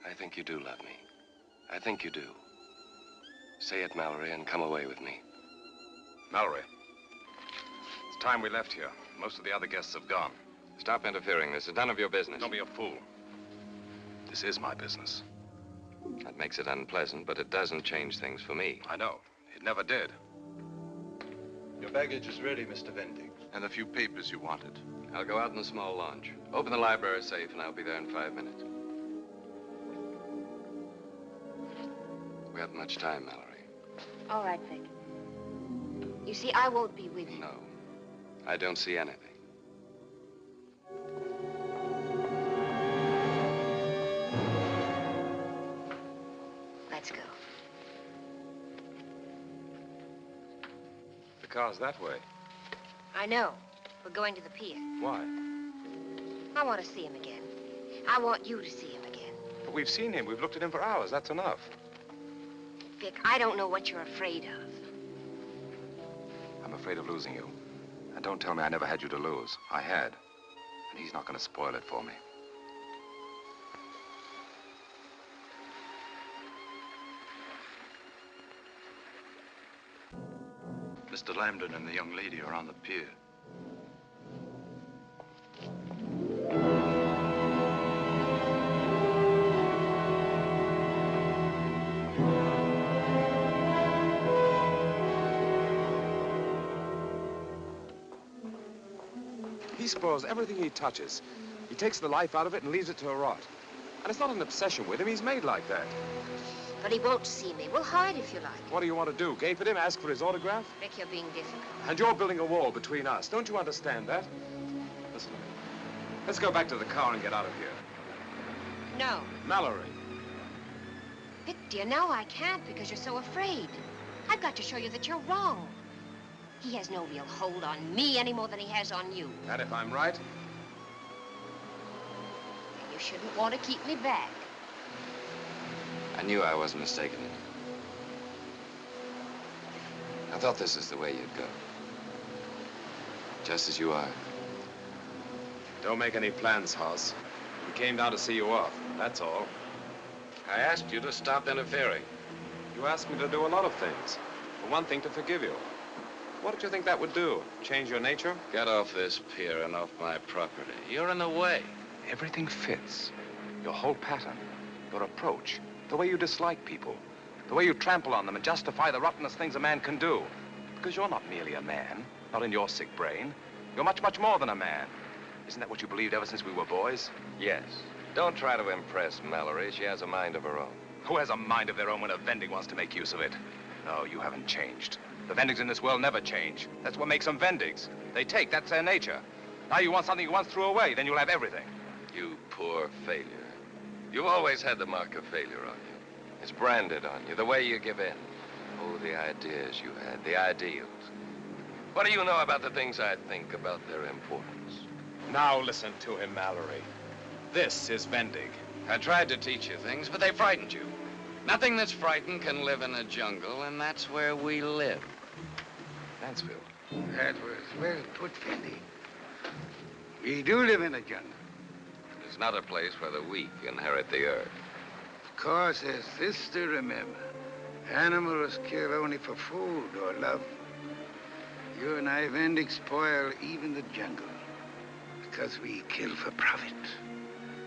I think you do love me. I think you do. Say it, Mallory, and come away with me. Mallory, it's time we left here. Most of the other guests have gone. Stop interfering. This is none of your business. Don't be a fool. This is my business. That makes it unpleasant, but it doesn't change things for me. I know. It never did. Your baggage is ready, Mr. Vendig. And the few papers you wanted. I'll go out in the small launch. Open the library safe, and I'll be there in 5 minutes. We haven't much time, Mallory. All right, Vic. You see, I won't be with you. No. I don't see anything. Let's go. The car's that way. I know. We're going to the pier. Why? I want to see him again. I want you to see him again. But we've seen him. We've looked at him for hours. That's enough. Vic, I don't know what you're afraid of. I'm afraid of losing you. And don't tell me I never had you to lose. I had. And he's not going to spoil it for me. Mr. Lambden and the young lady are on the pier. He spoils everything he touches. He takes the life out of it and leaves it to rot. And it's not an obsession with him. He's made like that. But he won't see me. We'll hide if you like. What do you want to do? Gape at him, ask for his autograph? Vic, you're being difficult. And you're building a wall between us. Don't you understand that? Listen, let's go back to the car and get out of here. No. Mallory. Vic, dear, now I can't because you're so afraid. I've got to show you that you're wrong. He has no real hold on me any more than he has on you. And if I'm right? And you shouldn't want to keep me back. I knew I wasn't mistaken. I thought this is the way you'd go. Just as you are. Don't make any plans, Hoss. We came down to see you off, that's all. I asked you to stop interfering. You asked me to do a lot of things. For one thing, to forgive you. What did you think that would do? Change your nature? Get off this pier and off my property. You're in the way. Everything fits. Your whole pattern, your approach, the way you dislike people, the way you trample on them and justify the rottenest things a man can do. Because you're not merely a man, not in your sick brain. You're much, much more than a man. Isn't that what you believed ever since we were boys? Yes. Don't try to impress Mallory. She has a mind of her own. Who has a mind of their own when a Vendig wants to make use of it? No, you haven't changed. The Vendigs in this world never change. That's what makes them Vendigs. They take, that's their nature. Now you want something you once threw away, then you'll have everything. You poor failure. You've always had the mark of failure on you. It's branded on you, the way you give in. Oh, the ideas you had, the ideals. What do you know about the things I think about their importance? Now listen to him, Mallory. This is Vendig. I tried to teach you things, but they frightened you. Nothing that's frightened can live in a jungle, and that's where we live. Mansfield. That was well put, Fendi. We do live in a jungle. It's not a place where the weak inherit the earth. Of course, there's this to remember. Animals kill only for food or love. You and I, Vendig, spoil even the jungle. Because we kill for profit.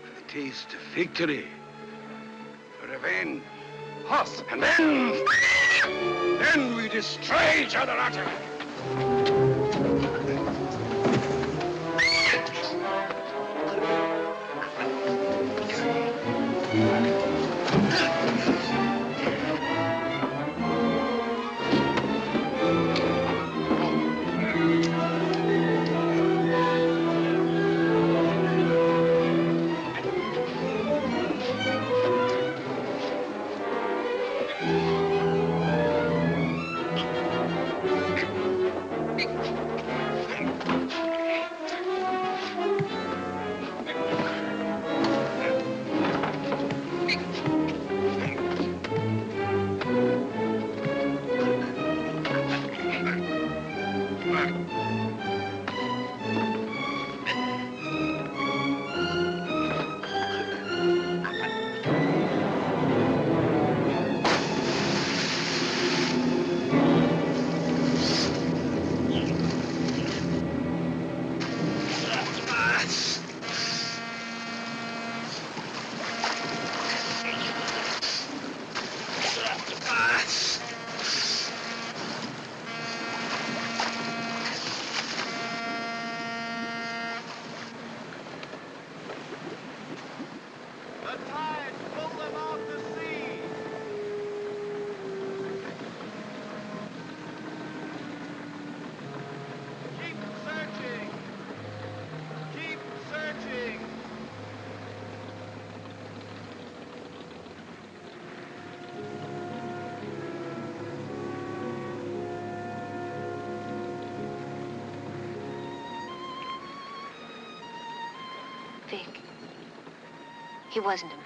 For the taste of victory. For revenge. Hoss! And then we destroy each other utterly. Vic, he wasn't a man.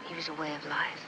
He was a way of life.